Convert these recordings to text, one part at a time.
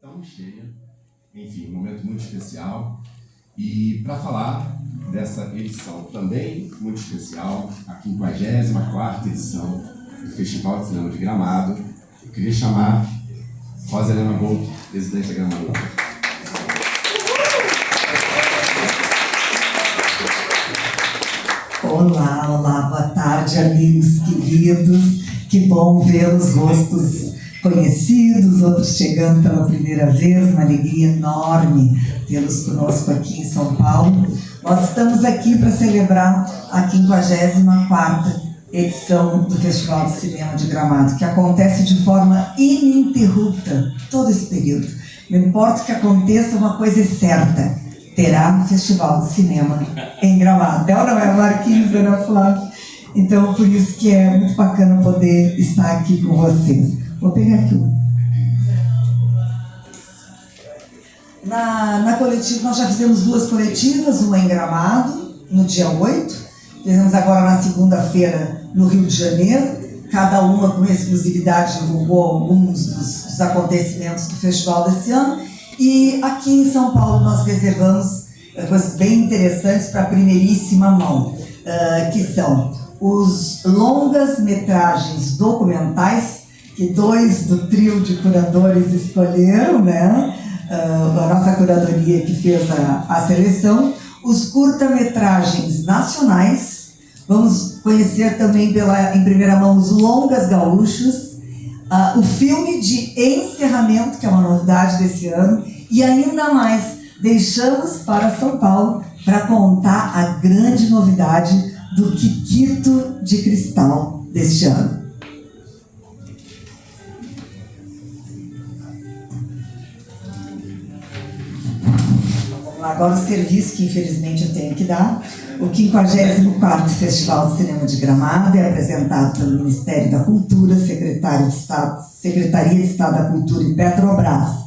tão cheia, enfim, um momento muito especial. E para falar dessa edição também muito especial, a 54ª edição do Festival de Cinema de Gramado, eu queria chamar Rosa Helena Bolt, presidente da Gramado. Olá, olá, boa tarde, amigos queridos. Que bom ver os rostos conhecidos, outros chegando pela primeira vez, uma alegria enorme tê-los conosco aqui em São Paulo. Nós estamos aqui para celebrar a 54ª edição do Festival de Cinema de Gramado, que acontece de forma ininterrupta todo esse período. Não importa o que aconteça, uma coisa é certa: terá um Festival de Cinema em Gramado. É ou não é, Marquinhos, Ana Flávia? Então, por isso que é muito bacana poder estar aqui com vocês. Vou pegar aqui um. Na coletiva, nós já fizemos 2 coletivas, uma em Gramado, no dia 8. Fizemos agora na segunda-feira, no Rio de Janeiro. Cada uma, com exclusividade, divulgou alguns dos acontecimentos do festival desse ano. E aqui em São Paulo nós reservamos coisas bem interessantes para a primeiríssima mão, que são os longas-metragens documentais, que 2 do trio de curadores escolheram, né? A nossa curadoria que fez a seleção, os curta-metragens nacionais. Vamos conhecer também em primeira mão os longas gaúchos, o filme de encerramento, que é uma novidade desse ano, e ainda mais, deixamos para São Paulo para contar a grande novidade do Quiquito de Cristal deste ano. Vamos lá, agora o serviço que infelizmente eu tenho que dar. O 54º Festival de Cinema de Gramado é apresentado pelo Ministério da Cultura, Secretaria de Estado da Cultura e Petrobras.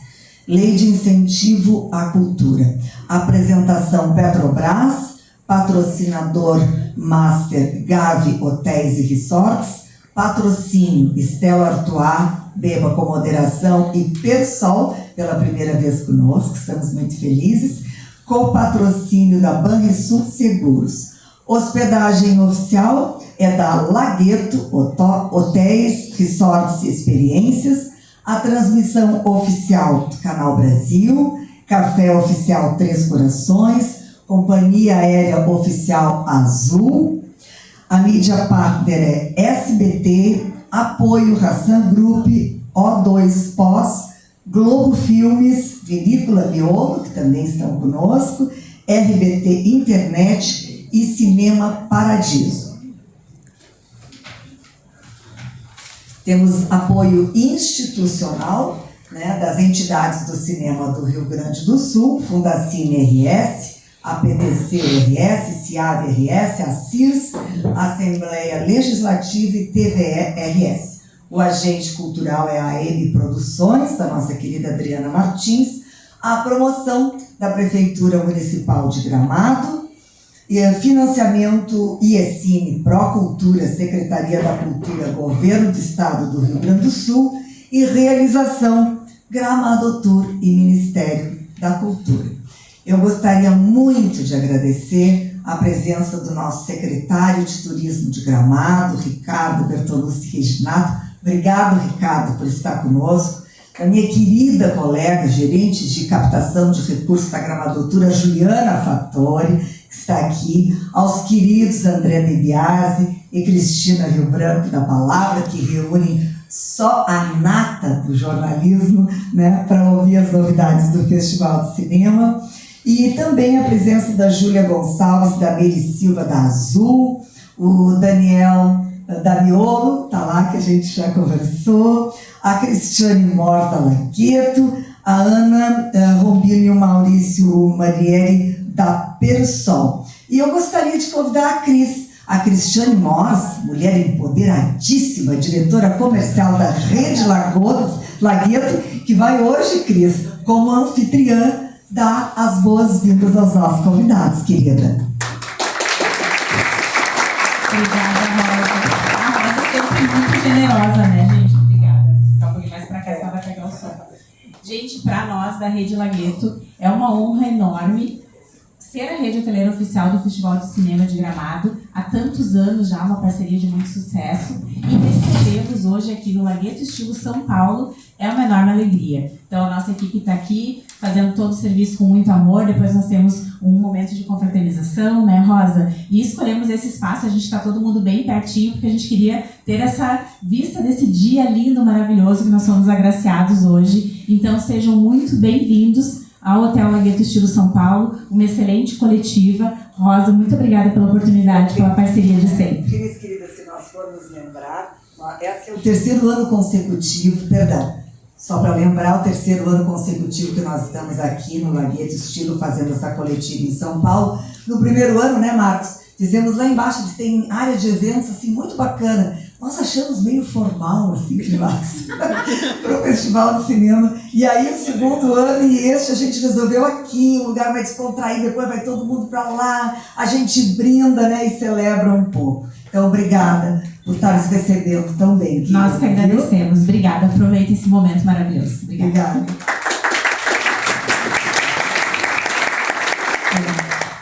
Lei de Incentivo à Cultura. Apresentação Petrobras, patrocinador Master Gavi Hotéis e Resorts, patrocínio Stella Artois, Beba com Moderação e Persol, pela primeira vez conosco, estamos muito felizes, com patrocínio da Banrisul Seguros. Hospedagem oficial é da Lagueto Hotéis, Resorts e Experiências. A transmissão oficial do Canal Brasil, Café Oficial Três Corações, Companhia Aérea Oficial Azul, a mídia partner é SBT, Apoio Hassan Group, O2 Pós, Globo Filmes, Vinícola Miolo, que também estão conosco, RBT Internet e Cinema Paradiso. Temos apoio institucional, né, das entidades do cinema do Rio Grande do Sul, Fundacine RS, APTC-RS, CIAV-RS, a CIRS, Assembleia Legislativa e TVE-RS. O agente cultural é a AM Produções, da nossa querida Adriana Martins, a promoção da Prefeitura Municipal de Gramado, e financiamento IECIME, Procultura, Secretaria da Cultura, Governo do Estado do Rio Grande do Sul, e realização Gramado Tour e Ministério da Cultura. Eu gostaria muito de agradecer a presença do nosso secretário de Turismo de Gramado, Ricardo Bertolucci Reginato. Obrigado, Ricardo, por estar conosco. A minha querida colega, gerente de captação de recursos da Gramadotura, Juliana Fattori, que está aqui, aos queridos André Debiase e Cristina Rio Branco da Palavra, que reúnem só a nata do jornalismo, né, para ouvir as novidades do Festival de Cinema. E também a presença da Júlia Gonçalves, da Meri Silva da Azul, o Daniel da Miolo, tá lá, que a gente já conversou, a Cristiane Mor da Lagueto, a Ana Rombino e o Maurício Marieri da Persol. E eu gostaria de convidar a Cristiane Mors, mulher empoderadíssima, diretora comercial da Rede Lagueto, que vai hoje, Cris, como anfitriã, dar as boas-vindas aos nossos convidados, querida. Obrigada, Rosa. A Rosa sempre muito generosa, né, gente? Obrigada. Ficar um pouquinho mais pra cá, só vai pegar o som. Gente, para nós da Rede Lagueto, é uma honra enorme ser a rede hoteleira oficial do Festival de Cinema de Gramado. Há tantos anos já, uma parceria de muito sucesso. E recebê-los hoje aqui no Lagueto Estilo São Paulo é uma enorme alegria. Então, a nossa equipe está aqui fazendo todo o serviço com muito amor. Depois nós temos um momento de confraternização, né, Rosa? E escolhemos esse espaço, a gente está todo mundo bem pertinho, porque a gente queria ter essa vista desse dia lindo, maravilhoso, que nós somos agraciados hoje. Então, sejam muito bem-vindos ao Hotel Lagueto Estilo São Paulo, uma excelente coletiva. Rosa, muito obrigada pela oportunidade, pela parceria de sempre. Minhas queridas, se nós formos lembrar, esse é o terceiro ano consecutivo, só para lembrar, o terceiro ano consecutivo que nós estamos aqui no Lagueto Estilo fazendo essa coletiva em São Paulo. No primeiro ano, né, Marcos? Dizemos lá embaixo, eles têm área de eventos assim, muito bacana. Nós achamos meio formal, assim, para o Festival de Cinema. E aí, o segundo ano e este, a gente resolveu aqui, um lugar mais descontraído, depois vai todo mundo para lá, a gente brinda, né, e celebra um pouco. Então, obrigada por estar nos recebendo tão bem aqui. Nós que agradecemos. Obrigada. Aproveita esse momento maravilhoso. Obrigada.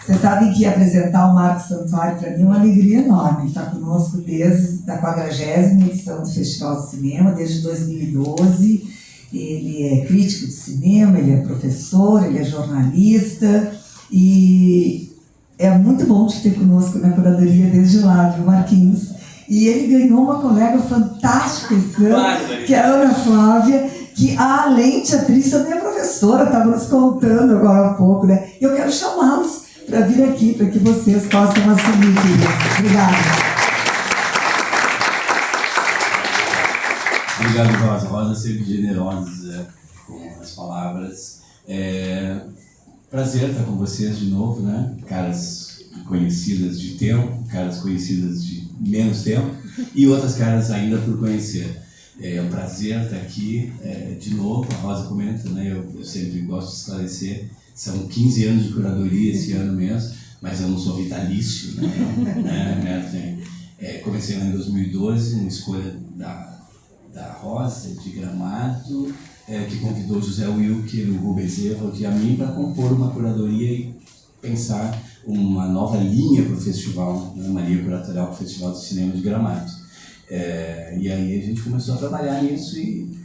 Vocês sabem que apresentar o Marcos Santuário para mim é uma alegria enorme. Ele está conosco desde a 40ª edição do Festival de Cinema, desde 2012. Ele é crítico de cinema, ele é professor, ele é jornalista e é muito bom te ter conosco na curadoria desde lá, viu, Marquinhos? E ele ganhou uma colega fantástica esse ano, que é a Ana Flávia, que além de atriz também é professora, estava nos contando agora há pouco, né? E eu quero chamá-los para vir aqui, para que vocês possam assumir, queridos. Obrigada. Obrigado, Rosa. Rosa sempre generosa com as palavras. Prazer estar com vocês de novo, né? Caras conhecidas de tempo, caras conhecidas de menos tempo e outras caras ainda por conhecer. É um prazer estar aqui de novo. A Rosa comenta, né? Eu sempre gosto de esclarecer. São 15 anos de curadoria esse ano mesmo, mas eu não sou vitalício, né? Comecei lá em 2012, uma escolha da Rosa, de Gramado, que convidou José Wilker, o Rubens Evald e a mim para compor uma curadoria e pensar uma nova linha para o festival, né? Uma linha curatorial para o Festival de Cinema de Gramado. E aí a gente começou a trabalhar nisso e,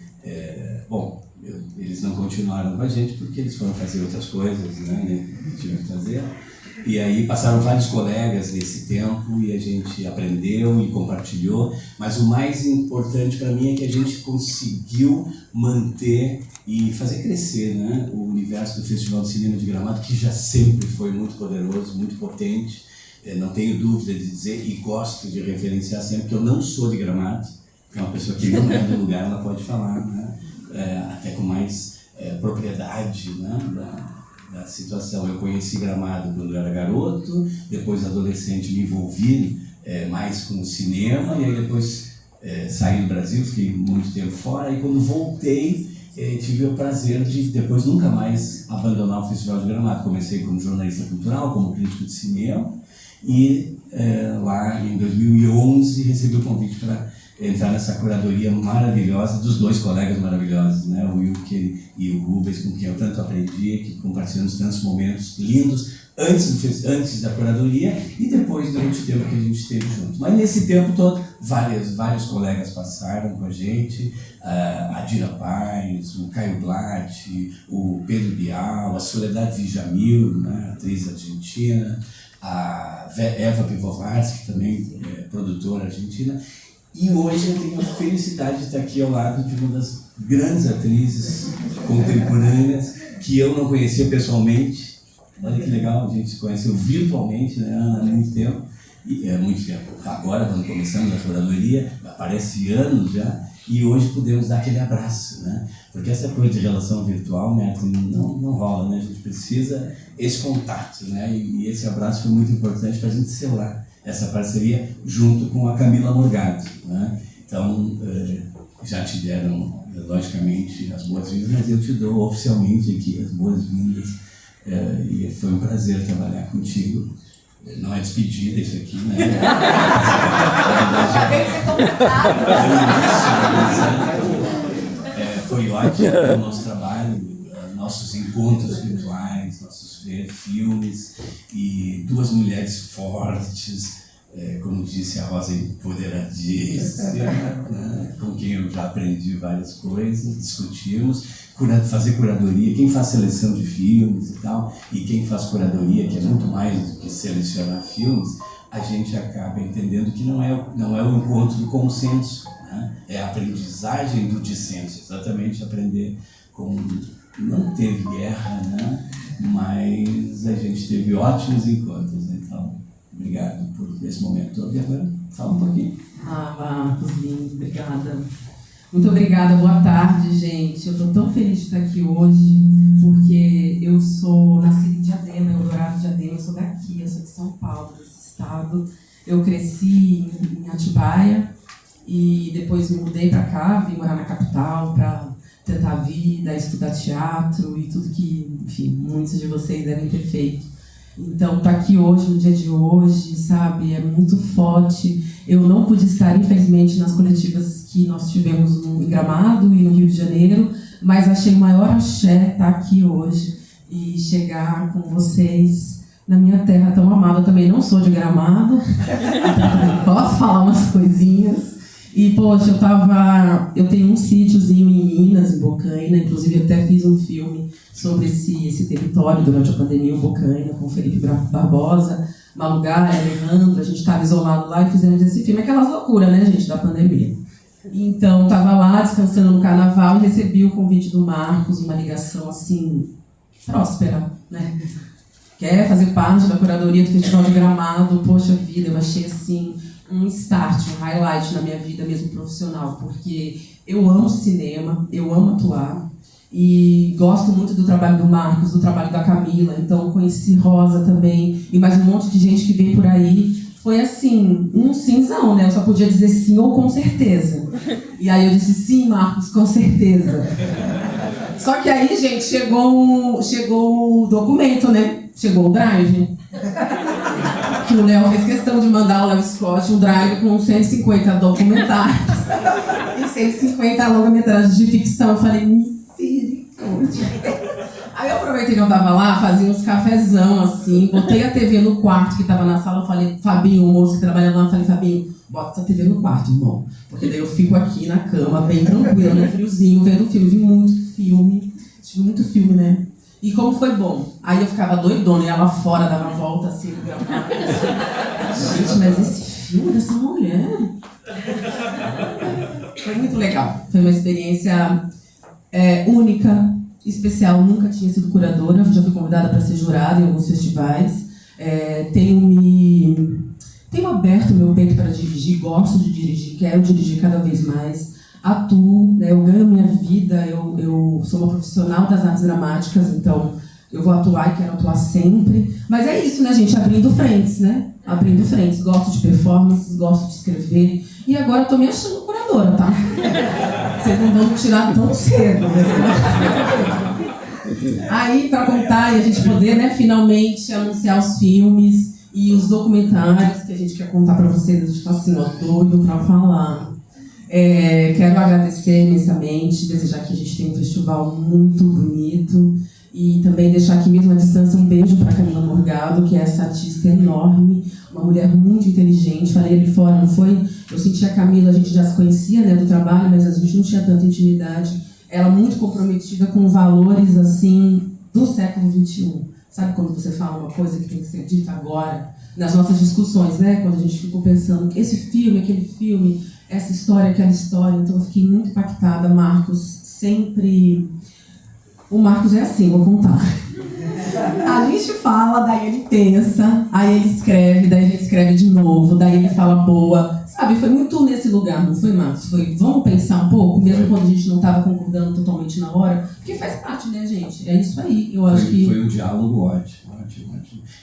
eles não continuaram com a gente porque eles foram fazer outras coisas, né, que tinham que fazer. E aí passaram vários colegas nesse tempo e a gente aprendeu e compartilhou, mas o mais importante para mim é que a gente conseguiu manter e fazer crescer, né, o universo do Festival de Cinema de Gramado, que já sempre foi muito poderoso, muito potente. Não tenho dúvida de dizer e gosto de referenciar sempre que eu não sou de Gramado, porque uma pessoa que não é do lugar, ela pode falar, né? Até com mais propriedade, né? Da situação. Eu conheci Gramado quando eu era garoto, depois adolescente me envolvi mais com o cinema e aí depois saí do Brasil, fiquei muito tempo fora e quando voltei tive o prazer de depois nunca mais abandonar o Festival de Gramado. Comecei como jornalista cultural, como crítico de cinema e lá em 2011 recebi o convite para entrar nessa curadoria maravilhosa dos dois colegas maravilhosos, né? O Wilker e o Rubens, com quem eu tanto aprendi, que compartilhamos tantos momentos lindos antes da curadoria e depois durante o tempo que a gente esteve junto. Mas nesse tempo todo, vários colegas passaram com a gente, a Dira Paz, o Caio Blatt, o Pedro Bial, a Soledad Villamil, né? Atriz argentina, a Eva Pivovarsky, também produtora argentina. E hoje eu tenho a felicidade de estar aqui ao lado de uma das grandes atrizes contemporâneas que eu não conhecia pessoalmente. Olha que legal, a gente se conheceu virtualmente, né, Ana, há muito tempo. E muito tempo. Agora, quando começamos a curadoria, parece anos já, e hoje podemos dar aquele abraço, né? Porque essa coisa de relação virtual, né, não rola, né? A gente precisa esse contato, né? E esse abraço foi muito importante para a gente selar essa parceria junto com a Camila Morgado, né? Então, já te deram, logicamente, as boas-vindas, mas eu te dou oficialmente aqui as boas-vindas. E foi um prazer trabalhar contigo. Não é despedida isso aqui, né? Foi ótimo o nosso trabalho, nossos encontros virtuais, nossos filmes, e duas mulheres fortes, como disse a Rosa, empoderadíssima, né? Com quem eu já aprendi várias coisas, discutimos, fazer curadoria, quem faz seleção de filmes e tal, e quem faz curadoria, que é muito mais do que selecionar filmes, a gente acaba entendendo que não é o encontro do consenso, né? É a aprendizagem do dissenso, exatamente aprender como não teve guerra, né? Mas a gente teve ótimos encontros, né? Então, obrigado por esse momento todo. E agora, fala um pouquinho. Marcos, lindo, obrigada. Muito obrigada, boa tarde, gente. Eu estou tão feliz de estar aqui hoje, porque eu nasci em Diadema, Eldorado de Diadema, eu sou daqui, eu sou de São Paulo, desse estado. Eu cresci em Atibaia e depois me mudei para cá, vim morar na capital para tentar a vida, estudar teatro e tudo que, enfim, muitos de vocês devem ter feito. Então, estar aqui hoje, no dia de hoje, sabe, é muito forte. Eu não pude estar, infelizmente, nas coletivas que nós tivemos em Gramado e no Rio de Janeiro, mas achei o maior axé estar aqui hoje e chegar com vocês na minha terra tão amada. Eu também não sou de Gramado, então também posso falar umas coisinhas. E, poxa, eu tenho um sítiozinho em Minas, em Bocaina, inclusive eu até fiz um filme sobre esse território durante a pandemia, em Bocaina, com o Felipe Barbosa, Malugar, Alejandro, a gente estava isolado lá e fizemos esse filme, aquelas loucuras, né, gente, da pandemia. Então, estava lá descansando no carnaval e recebi o convite do Marcos, uma ligação, assim, próspera, né? Quer fazer parte da curadoria do Festival de Gramado? Poxa vida, eu achei, assim, um start, um highlight na minha vida mesmo profissional, porque eu amo cinema, eu amo atuar e gosto muito do trabalho do Marcos, do trabalho da Camila, então conheci Rosa também e mais um monte de gente que veio por aí. Foi assim, um simzão, né? Eu só podia dizer sim ou com certeza. E aí eu disse sim, Marcos, com certeza. Só que aí, gente, chegou o documento, né? Chegou o drive. Que o Léo fez questão de mandar o Léo Scott um drive com 150 documentários e 150 longa-metragens de ficção. Eu falei, misericórdia. Aí eu aproveitei que eu tava lá, fazia uns cafezão assim, botei a TV no quarto que tava na sala, eu falei, Fabinho, o moço que trabalhava lá, eu falei, Fabinho, bota essa TV no quarto, irmão. Porque daí eu fico aqui na cama, bem tranquila, no friozinho, vendo filme. Vi muito filme, né? E como foi bom. Aí eu ficava doidona, ia lá fora, dava volta assim, gravava. Gente, mas esse filme dessa mulher... Foi muito legal. Foi uma experiência única, especial. Nunca tinha sido curadora, já fui convidada para ser jurada em alguns festivais. Tenho aberto meu peito para dirigir, gosto de dirigir, quero dirigir cada vez mais. Atuo, né, eu ganho minha vida, eu sou uma profissional das artes dramáticas, então eu vou atuar e quero atuar sempre. Mas é isso, né, gente? Abrindo frentes, né? Abrindo frentes. Gosto de performances, gosto de escrever. E agora eu tô me achando curadora, tá? Vocês não vão tirar tão cedo, mas... Aí, pra contar e a gente poder, né, finalmente anunciar os filmes e os documentários que a gente quer contar pra vocês. A gente tá assim, ó, doido pra falar. Quero agradecer imensamente, desejar que a gente tenha um festival muito bonito e também deixar aqui mesmo à distância um beijo para Camila Morgado, que é essa artista enorme, uma mulher muito inteligente. Falei ali fora, não foi? Eu senti a Camila, a gente já se conhecia, né, do trabalho, mas a gente não tinha tanta intimidade. Ela muito comprometida com valores assim do século XXI. Sabe quando você fala uma coisa que tem que ser dita agora? Nas nossas discussões, né, quando a gente ficou pensando que esse filme, aquele filme, essa história, aquela história. Então eu fiquei muito impactada. Marcos sempre... O Marcos é assim, vou contar. A gente fala, daí ele pensa, aí ele escreve, daí ele escreve de novo, daí ele fala boa. Sabe, foi muito nesse lugar, não foi, Marcos? Foi, vamos pensar um pouco, mesmo quando a gente não estava concordando totalmente na hora, porque faz parte, né, gente? É isso aí, eu acho que... Foi um diálogo ótimo.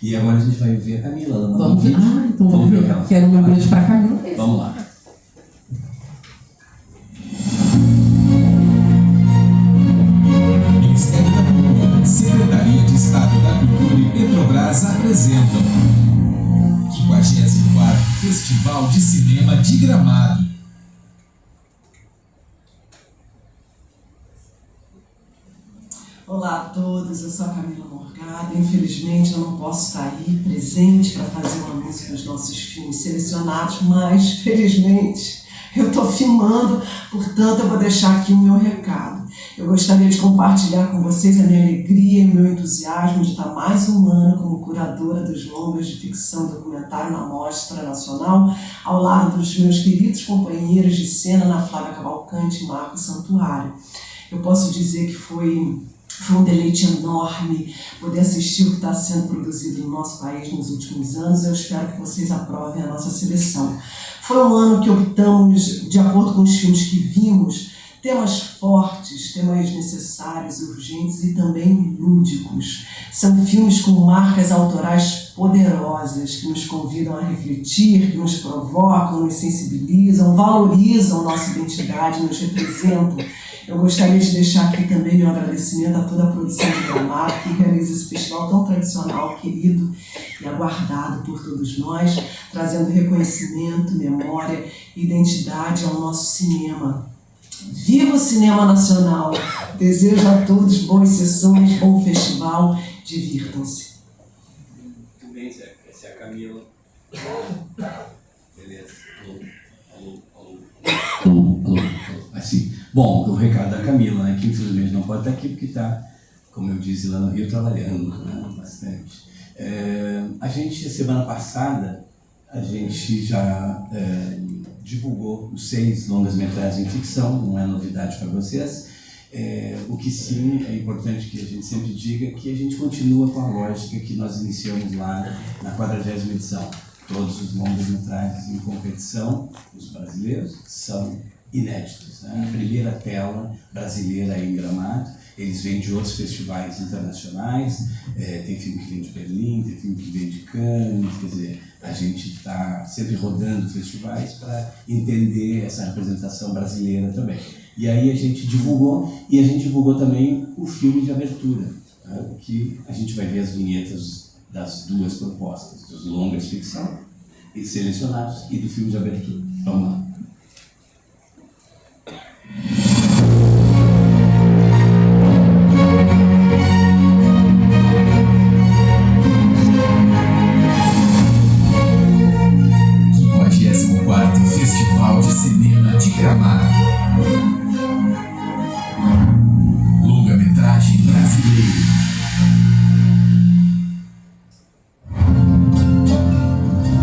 E agora a gente vai ver a Camila. Ela vamos ver? Então vamos ver. Quero um beijo pra Camila. Vamos lá. Ministério da Cultura, Secretaria de Estado da Cultura e Petrobras apresentam 54º Festival de Cinema de Gramado. Olá a todos, eu sou a Camila Morgado. Infelizmente eu não posso estar aí presente para fazer o anúncio dos nossos filmes selecionados, mas felizmente eu estou filmando, portanto eu vou deixar aqui o meu recado. Eu gostaria de compartilhar com vocês a minha alegria e meu entusiasmo de estar mais um ano como curadora dos longas de ficção e documentário na Mostra Nacional, ao lado dos meus queridos companheiros de cena, Ana Flávia Cavalcante e Marcos Santuário. Eu posso dizer que foi um deleite enorme poder assistir o que está sendo produzido no nosso país nos últimos anos. Eu espero que vocês aprovem a nossa seleção. Foi um ano que optamos, de acordo com os filmes que vimos, temas fortes, temas necessários, urgentes e também lúdicos. São filmes com marcas autorais poderosas que nos convidam a refletir, que nos provocam, nos sensibilizam, valorizam nossa identidade, nos representam. Eu gostaria de deixar aqui também meu agradecimento a toda a produção de Gramado que realiza esse festival tão tradicional, querido e aguardado por todos nós, trazendo reconhecimento, memória e identidade ao nosso cinema. Viva o cinema nacional! Desejo a todos boas sessões, bom festival, divirtam-se. Muito bem, essa é a Camila. Beleza. Alô. Assim, bom, o recado da Camila, né, que infelizmente não pode estar aqui porque está, como eu disse, lá no Rio trabalhando, né, bastante. A gente, semana passada, a gente já divulgou os 6 longas-metragens em ficção, não é novidade para vocês. O que sim é importante que a gente sempre diga que a gente continua com a lógica que nós iniciamos lá na 40ª edição. Todos os longas-metragens em competição, os brasileiros, são inéditos. Né? A primeira tela brasileira em Gramado, eles vêm de outros festivais internacionais, tem filme que vem de Berlim, tem filme que vem de Cannes, quer dizer, a gente está sempre rodando festivais para entender essa representação brasileira também. E aí a gente divulgou, e a gente divulgou também o filme de abertura, né? Que a gente vai ver as vinhetas das 2 propostas, dos longas ficção e selecionados e do filme de abertura. Vamos lá. Festival de Cinema de Gramado. Longa-metragem brasileiro.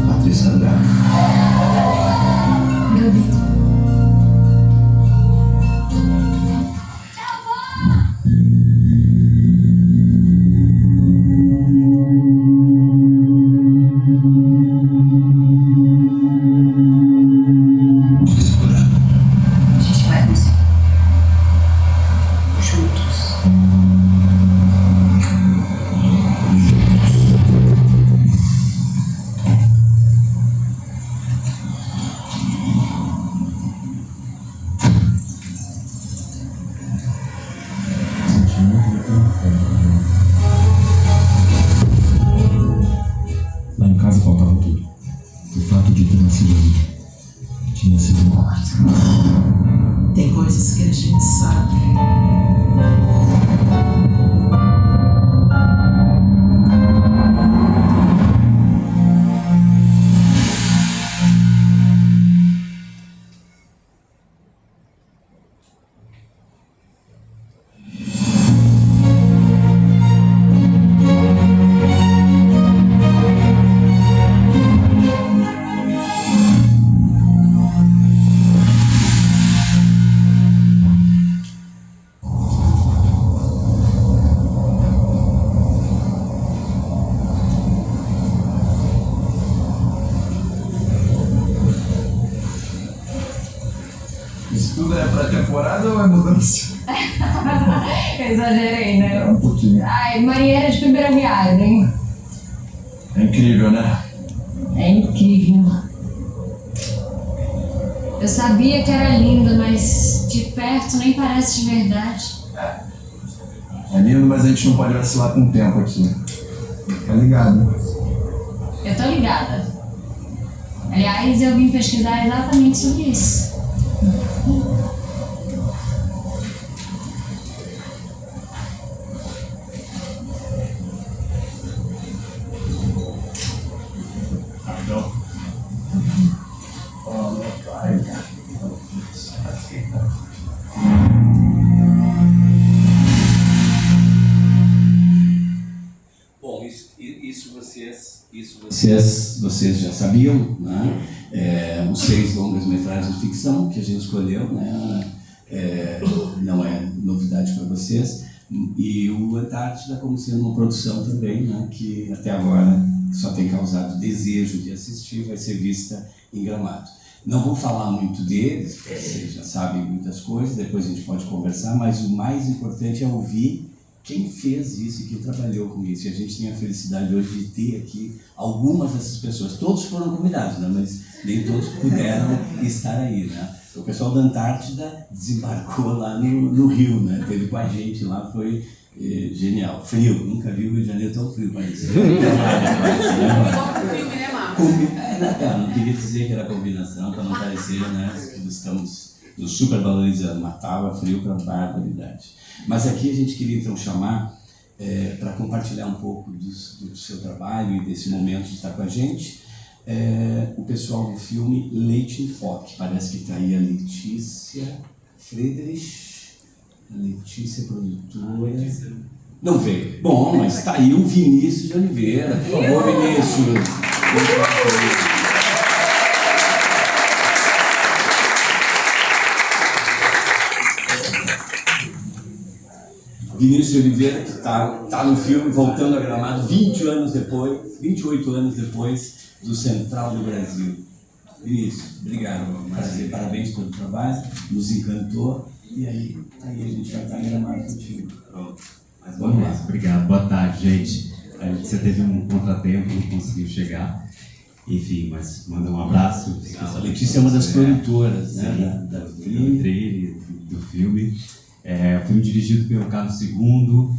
Patrícia André. Gabi. Lá em casa faltava tudo. O fato de ter nascido ali tinha sido morte. Tem coisas que a gente sabe. Isso tudo é pré-temporada ou é mudança? Eu exagerei, né? Um pouquinho. Ai, Maria era de primeira viagem. É incrível, né? É incrível. Eu sabia que era lindo, mas de perto nem parece de verdade. É lindo, mas a gente não pode vacilar com o tempo aqui. Fica ligado. Eu tô ligada. Aliás, eu vim pesquisar exatamente sobre isso. Isso vocês já sabiam, né? Os 6 longas-metragens de ficção que a gente escolheu, né? Não é novidade para vocês. E o Antártida como sendo uma produção também, né? Que até agora só tem causado desejo de assistir, vai ser vista em Gramado. Não vou falar muito deles, vocês já sabem muitas coisas, depois a gente pode conversar, mas o mais importante é ouvir quem fez isso e quem trabalhou com isso. E a gente tem a felicidade hoje de ter aqui algumas dessas pessoas. Todos foram convidados, né? Mas nem todos puderam estar aí, né? O pessoal da Antártida desembarcou lá no Rio, né? Teve com a gente lá, foi genial. Frio, nunca vi o Rio de Janeiro tão frio, parece. Não queria dizer que era combinação, para não parecer, né, que estamos nos supervalorizando, mas estava frio para barbaridade. Mas aqui a gente queria então chamar para compartilhar um pouco do seu trabalho e desse momento de estar com a gente, o pessoal do filme Leite em Foque. Parece que está aí a Letícia Friedrich, a Letícia produtora. Não veio. Bom, mas está aí o Vinícius de Oliveira. Por favor, Vinícius. Vinícius de Oliveira, que está no filme Voltando a Gramado 28 anos depois do Central do Brasil. Vinícius, obrigado. Prazer, parabéns pelo trabalho, nos encantou. E aí a gente vai estar em Gramado contigo. Pronto. Mas vamos lá. Obrigado, boa tarde, gente. Você teve um contratempo, não conseguiu chegar. Enfim, mas manda um abraço. A Letícia é uma das produtoras, né, do trailer, do filme. O filme dirigido pelo Carlos II,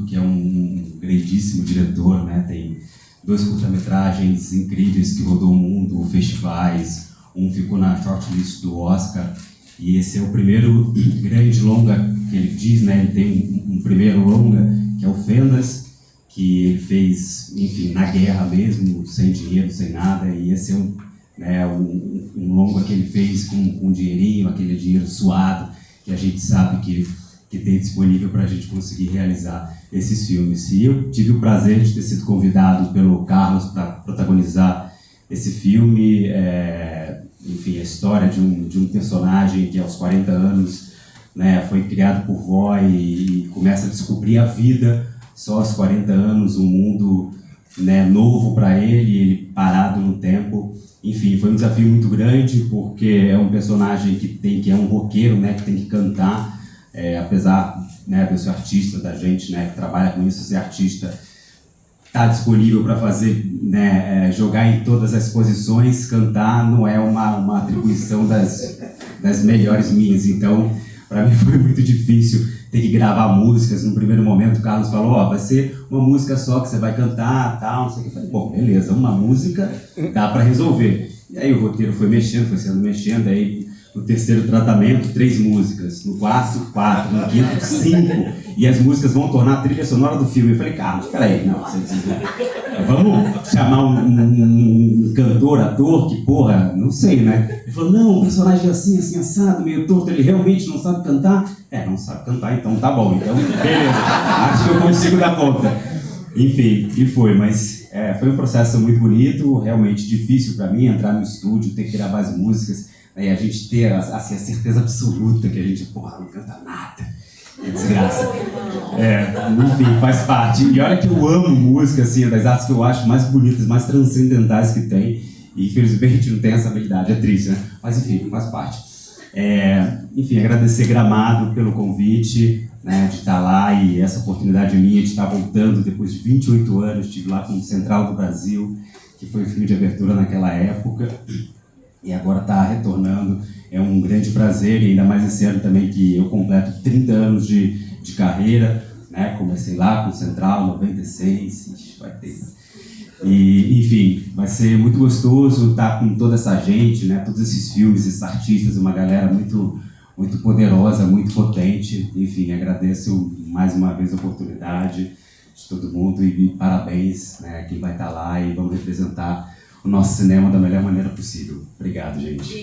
que é um grandíssimo diretor, né? Tem 2 curta-metragens incríveis que rodou o mundo, festivais, um ficou na shortlist do Oscar, e esse é o primeiro grande longa que ele diz, né? Ele tem um primeiro longa, que é o Fendas, que ele fez, enfim, na guerra mesmo, sem dinheiro, sem nada, e esse é um longa que ele fez com um dinheirinho, aquele dinheiro suado, que a gente sabe que tem disponível para a gente conseguir realizar esses filmes. E eu tive o prazer de ter sido convidado pelo Carlos para protagonizar esse filme, enfim, a história de um personagem que aos 40 anos, né, foi criado por vó e começa a descobrir a vida só aos 40 anos, um mundo, né, novo para ele parado no tempo. Enfim, foi um desafio muito grande, porque é um personagem que é um roqueiro, né, que tem que cantar, apesar, né, de eu ser artista, da gente, né, que trabalha com isso, ser artista, está disponível para fazer, né, jogar em todas as posições, cantar não é uma atribuição das melhores minhas. Então, para mim foi muito difícil ter que gravar músicas. No primeiro momento o Carlos falou, vai ser uma música só que você vai cantar, tal, não sei o que. Eu falei, bom, beleza, uma música dá para resolver. E aí o roteiro foi sendo mexendo, aí no terceiro tratamento, 3 músicas, no quarto, 4, no quinto, 5, e as músicas vão tornar a trilha sonora do filme. Eu falei, Carlos, peraí, não, vamos chamar um cantor, ator, que porra, não sei, né? Ele falou, não, um personagem assim, assado, meio torto, ele realmente não sabe cantar? Não sabe cantar, então tá bom, então beleza, acho que eu consigo dar conta. Enfim, e foi, mas foi um processo muito bonito, realmente difícil para mim entrar no estúdio, ter que gravar as músicas, e a gente ter assim, a certeza absoluta que a gente, porra, não canta nada. É desgraça. Enfim, faz parte. E olha que eu amo música, assim, das artes que eu acho mais bonitas, mais transcendentais que tem. E infelizmente não tem essa habilidade, é triste, né? Mas enfim, faz parte. Enfim, agradecer Gramado pelo convite, né, de estar lá, e essa oportunidade minha de estar voltando depois de 28 anos. Estive lá com o Central do Brasil, que foi o filme de abertura naquela época, e agora está retornando. É um grande prazer, e ainda mais esse ano também que eu completo 30 anos de carreira, né? Comecei lá com o Central, 96, vai ter. E, enfim, vai ser muito gostoso estar com toda essa gente, né? Todos esses filmes, esses artistas, uma galera muito, muito poderosa, muito potente. Enfim, agradeço mais uma vez a oportunidade de todo mundo e parabéns, né, quem vai estar lá, e vamos representar o nosso cinema da melhor maneira possível. Obrigado, gente.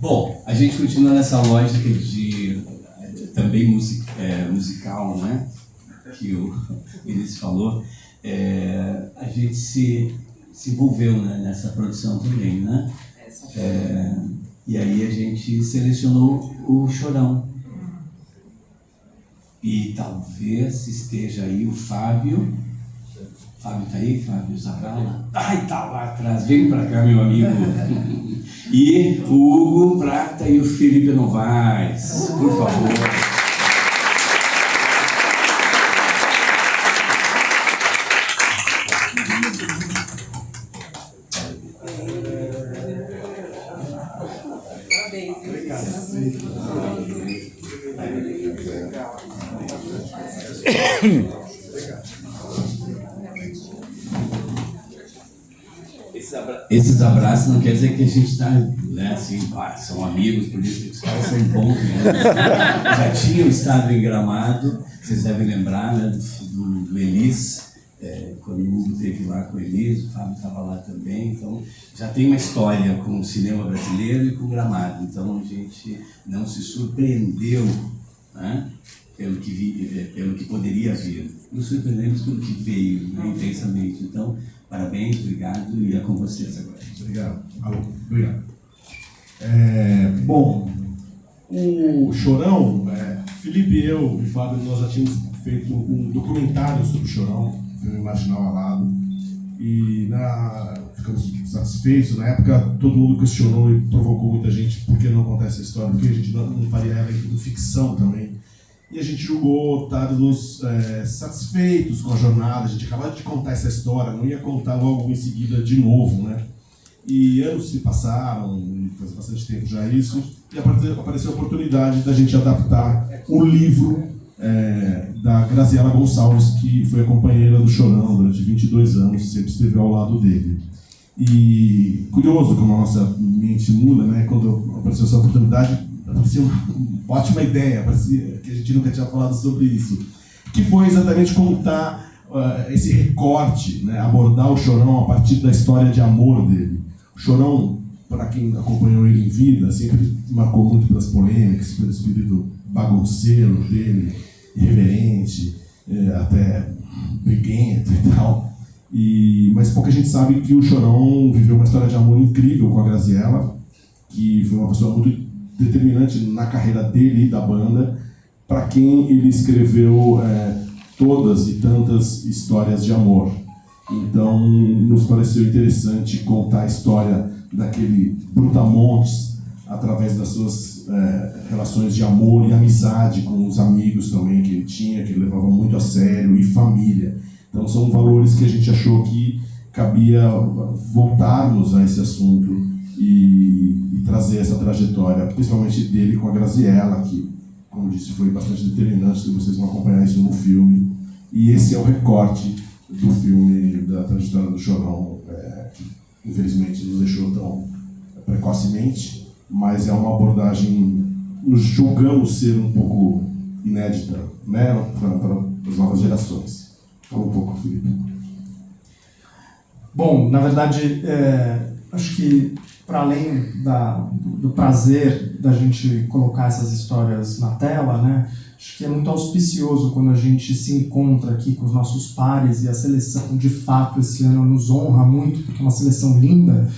Bom, a gente continua nessa lógica de também musical, né? Que o Vinícius falou. A gente se envolveu, né, nessa produção também, né? E aí a gente selecionou o Chorão. E talvez esteja aí o Fábio. Fábio tá aí? Fábio Zavala? Ai, tá lá atrás. Vem pra cá, meu amigo. E o Hugo Prata e o Felipe Novaes. Por favor. Esses abraços não quer dizer que a gente está, né, assim, são amigos, por isso que os caras são bons mesmo. Já tinham estado em Gramado, vocês devem lembrar, né, do Elis, quando o Hugo esteve lá com o Elis, o Fábio estava lá também, então já tem uma história com o cinema brasileiro e com Gramado, então a gente não se surpreendeu, né, pelo que poderia vir, nos surpreendemos pelo que veio, né, intensamente. Então, parabéns, obrigado, e é com vocês agora. Obrigado. Alô, obrigado. Bom, o Chorão, Felipe e eu, e Fábio, nós já tínhamos feito um documentário sobre o Chorão, filme Marginal Alado, e ficamos satisfeitos. Na época, todo mundo questionou e provocou muita gente por que não contar essa história, porque a gente não faria ela em ficção também. E a gente julgou estarmos satisfeitos com a jornada. A gente acabou de contar essa história, não ia contar logo em seguida de novo, né? E anos se passaram, faz bastante tempo já isso, e apareceu a oportunidade da gente adaptar o livro da Graziela Gonçalves, que foi a companheira do Chorão durante 22 anos, sempre esteve ao lado dele. E curioso como a nossa mente muda, né? Quando apareceu essa oportunidade, parecia uma ótima ideia, parecia que a gente nunca tinha falado sobre isso, que foi exatamente contar esse recorte, né, abordar o Chorão a partir da história de amor dele. O Chorão, para quem acompanhou ele em vida, sempre marcou muito pelas polêmicas, pelo espírito bagunceiro dele, irreverente, até briguento e tal. Mas pouca gente sabe que o Chorão viveu uma história de amor incrível com a Graziela, que foi uma pessoa muito determinante na carreira dele e da banda, para quem ele escreveu todas e tantas histórias de amor. Então, nos pareceu interessante contar a história daquele Brutamontes através das suas relações de amor e amizade com os amigos também que ele tinha, que ele levava muito a sério, e família. Então, são valores que a gente achou que cabia voltarmos a esse assunto e trazer essa trajetória, principalmente dele com a Graziela, que, como disse, foi bastante determinante, vocês vão acompanhar isso no filme. E esse é o recorte do filme, da trajetória do Chorão, que infelizmente nos deixou tão precocemente, mas é uma abordagem, nos julgamos ser um pouco inédita, né, para as novas gerações. Fala um pouco, Felipe. Bom, na verdade, acho que para além do prazer da gente colocar essas histórias na tela, né, acho que é muito auspicioso quando a gente se encontra aqui com os nossos pares, e a seleção, de fato, esse ano nos honra muito, porque é uma seleção linda.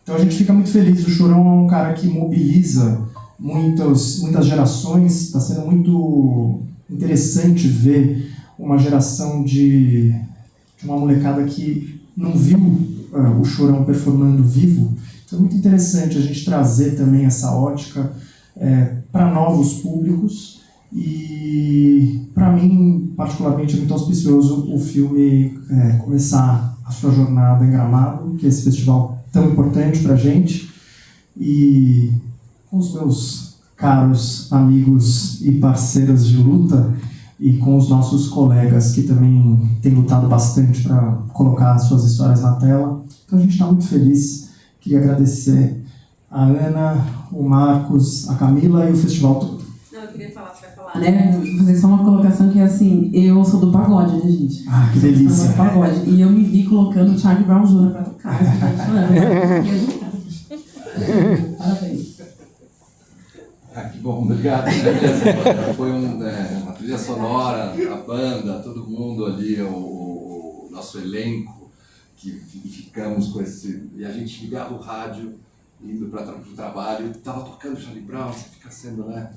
Então a gente fica muito feliz. O Chorão é um cara que mobiliza muitas gerações. Está sendo muito interessante ver uma geração de uma molecada que não viu o Chorão performando vivo. Então é muito interessante a gente trazer também essa ótica para novos públicos, e para mim, particularmente, é muito auspicioso o filme começar a sua jornada em Gramado, que é esse festival tão importante para a gente, e com os meus caros amigos e parceiros de luta, e com os nossos colegas que também têm lutado bastante para colocar suas histórias na tela. Então a gente está muito feliz. Queria agradecer a Ana, o Marcos, a Camila e o festival todo. Não, eu queria falar, você vai falar, né? Vou fazer só uma colocação que é assim, eu sou do pagode, né, gente? Ah, que delícia. Eu sou do pagode. E eu me vi colocando o Charlie Brown Jr. pra tocar. Parabéns. Que bom, obrigado. Foi uma trilha sonora, a banda, todo mundo ali, o nosso elenco, que ficamos com esse... E a gente ligava o rádio, indo para o trabalho, estava tocando Charlie Brown, você fica sendo, né?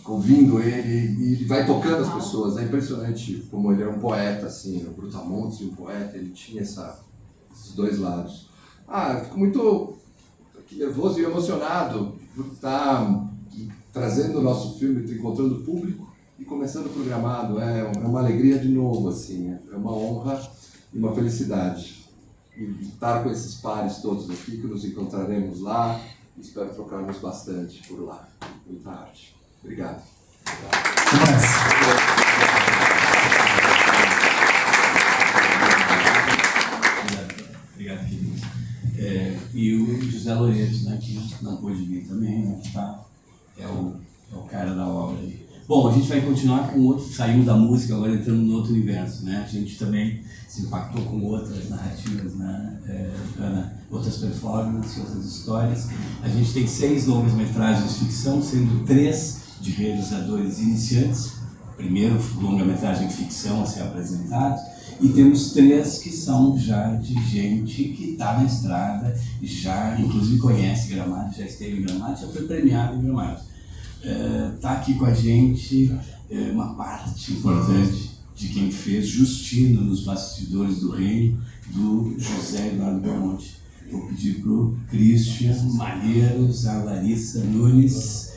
Ouvindo ele, e ele vai tocando as pessoas. É impressionante como ele era um poeta, assim, o Brutamontes, um poeta, ele tinha esses dois lados. Eu fico muito nervoso e emocionado por estar trazendo o nosso filme, encontrando o público e começando o programado. É uma alegria de novo, assim, é uma honra e uma felicidade. E estar com esses pares todos aqui, que nos encontraremos lá, e espero trocarmos bastante por lá. Muita arte. Obrigado. Obrigado, querido. E o José Loreto, né, que não pôde vir também, né, é o cara da obra aí. Bom, a gente vai continuar com outro, saindo da música, agora entrando no outro universo, né? A gente também se impactou com outras narrativas, né? Outras performances, outras histórias. A gente tem 6 longas-metragens de ficção, sendo 3 de realizadores iniciantes. Primeiro longa-metragem de ficção a ser apresentado. E temos 3 que são já de gente que está na estrada, já inclusive conhece Gramado, já esteve em Gramado, já foi premiado em Gramado. Está aqui com a gente uma parte importante de quem fez Justino nos bastidores do reino, do José Eduardo Belmonte. Vou pedir para o Christian Malheiros, a Larissa Nunes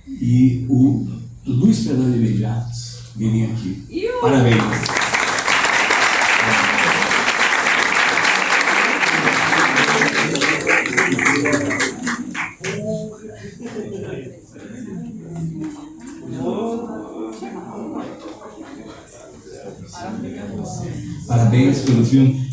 e o Luiz Fernando Imediato virem aqui. Parabéns! Parabéns pelo filme.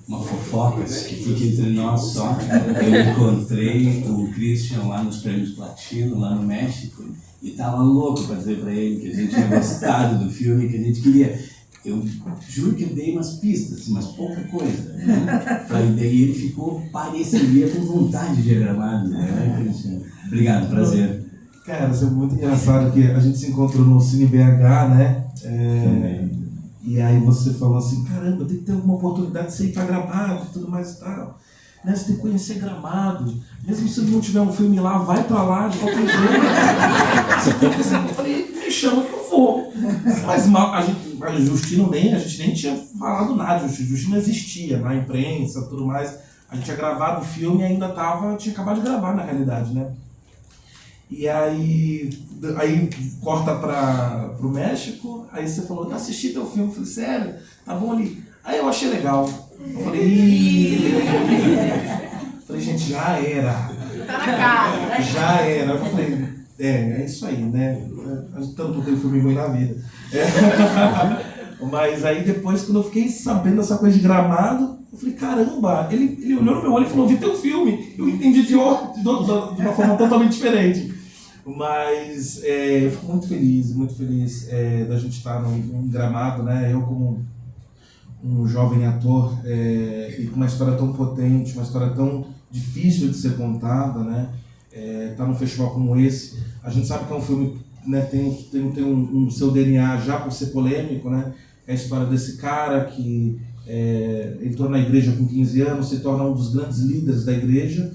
Uma fofoca que fica entre nós só. Eu encontrei o Christian lá nos Prêmios Platino, lá no México, e estava louco para dizer para ele que a gente tinha gostado do filme, que a gente queria. Eu juro que eu dei umas pistas, mas pouca coisa. Né? Daí ele ficou, pareceria com vontade de Gramado, né, Christian? Obrigado, prazer. Cara, isso é muito engraçado que a gente se encontrou no Cine BH, né? E aí você falou assim, caramba, tem que ter alguma oportunidade de você ir para Gramado e tudo mais e tal. Né? Você tem que conhecer Gramado. Mesmo se não tiver um filme lá, vai para lá de qualquer jeito. Você tem que conhecer. Eu falei, me chama que eu vou. Mas a Justino a gente nem tinha falado nada. Justino existia na imprensa e tudo mais. A gente tinha gravado o filme e ainda tinha acabado de gravar na realidade, né? E aí corta pro México, aí você falou, eu assisti teu filme, eu falei, sério? Tá bom ali? Aí eu achei legal. Eu falei, gente, já era. Tá na cara, né? Já era. Eu falei, é isso aí, né? Todo mundo tem filme ruim na vida. Mas aí depois, quando eu fiquei sabendo dessa coisa de Gramado, eu falei, caramba, ele olhou no meu olho e falou, vi teu filme. Eu entendi de uma forma totalmente diferente. Mas eu fico muito feliz da gente estar num Gramado, né? Eu como um jovem ator e com uma história tão potente, uma história tão difícil de ser contada, né? Tá num festival como esse, a gente sabe que é um filme, né, tem um seu DNA já por ser polêmico, né? É a história desse cara que entrou na igreja com 15 anos, se torna um dos grandes líderes da igreja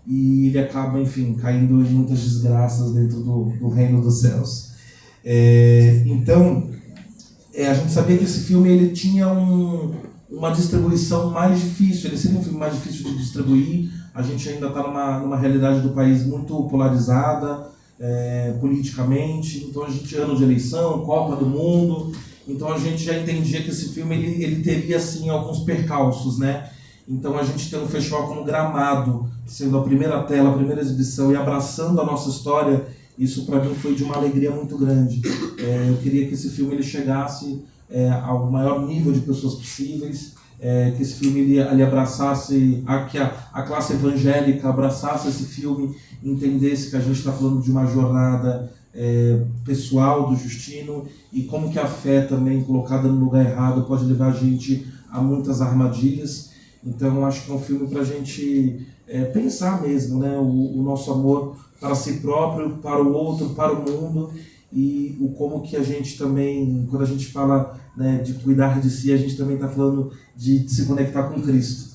e ele acaba, enfim, caindo em muitas desgraças dentro do reino dos céus. Então, a gente sabia que esse filme ele tinha uma distribuição mais difícil, ele seria um filme mais difícil de distribuir. A gente ainda está numa realidade do país muito polarizada politicamente, então a gente, ano de eleição, Copa do Mundo, então a gente já entendia que esse filme ele teria assim alguns percalços, né? Então a gente tem um festival como Gramado, sendo a primeira tela, a primeira exibição e abraçando a nossa história, isso para mim foi de uma alegria muito grande. Eu queria que esse filme ele chegasse ao maior nível de pessoas possíveis, que esse filme ele abraçasse, que a classe evangélica abraçasse esse filme, entendesse que a gente está falando de uma jornada pessoal do Justino e como que a fé também colocada no lugar errado pode levar a gente a muitas armadilhas. Então eu acho que é um filme para a gente pensar mesmo, né? O nosso amor para si próprio, para o outro, para o mundo, e o como que a gente também, quando a gente fala, né, de cuidar de si, a gente também está falando de se conectar com Cristo.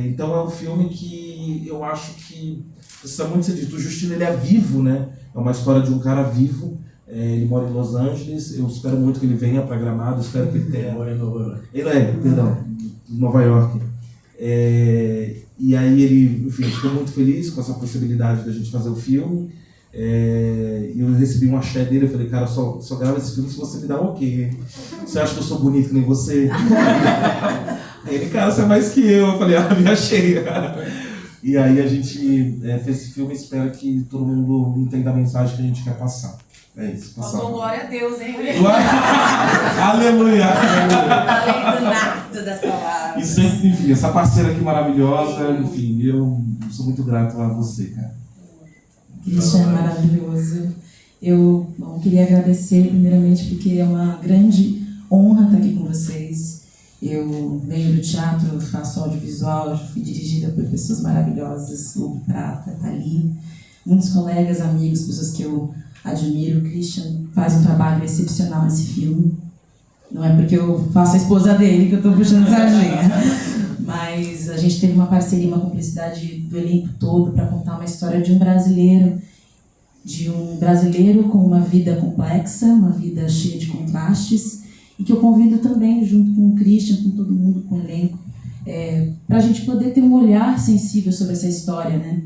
Então é um filme que eu acho que precisa muito ser dito. O Justino, ele é vivo, né? É uma história de um cara vivo. Ele mora em Los Angeles. Eu espero muito que ele venha para Gramado. Espero que ele tenha... Ele mora em Nova York. Nova York. E aí ele, enfim, ficou muito feliz com essa possibilidade da gente fazer o filme. E eu recebi um axé dele. Eu falei, cara, só gravo esse filme se você me dá um ok. Você acha que eu sou bonito que nem você? Aí ele, cara, você é mais que eu. Eu falei, me achei. E aí a gente fez esse filme e espero que todo mundo entenda a mensagem que a gente quer passar. É isso. Faltou glória a Deus, hein? Aleluia! Além do nato das palavras. E sempre, enfim, essa parceira aqui maravilhosa, enfim, eu sou muito grato a você, cara. Christian é maravilhoso. Eu queria agradecer primeiramente porque é uma grande honra estar aqui com vocês. Eu venho do teatro, faço audiovisual, já fui dirigida por pessoas maravilhosas, Hugo Prata, Thalie, muitos colegas, amigos, pessoas que eu admiro. O Christian faz um trabalho excepcional nesse filme. Não é porque eu faço a esposa dele que eu estou puxando sardinha, mas a gente teve uma parceria, uma cumplicidade do elenco todo para contar uma história de um brasileiro com uma vida complexa, uma vida cheia de contrastes, e que eu convido também, junto com o Christian, com todo mundo, com o elenco, para a gente poder ter um olhar sensível sobre essa história, né?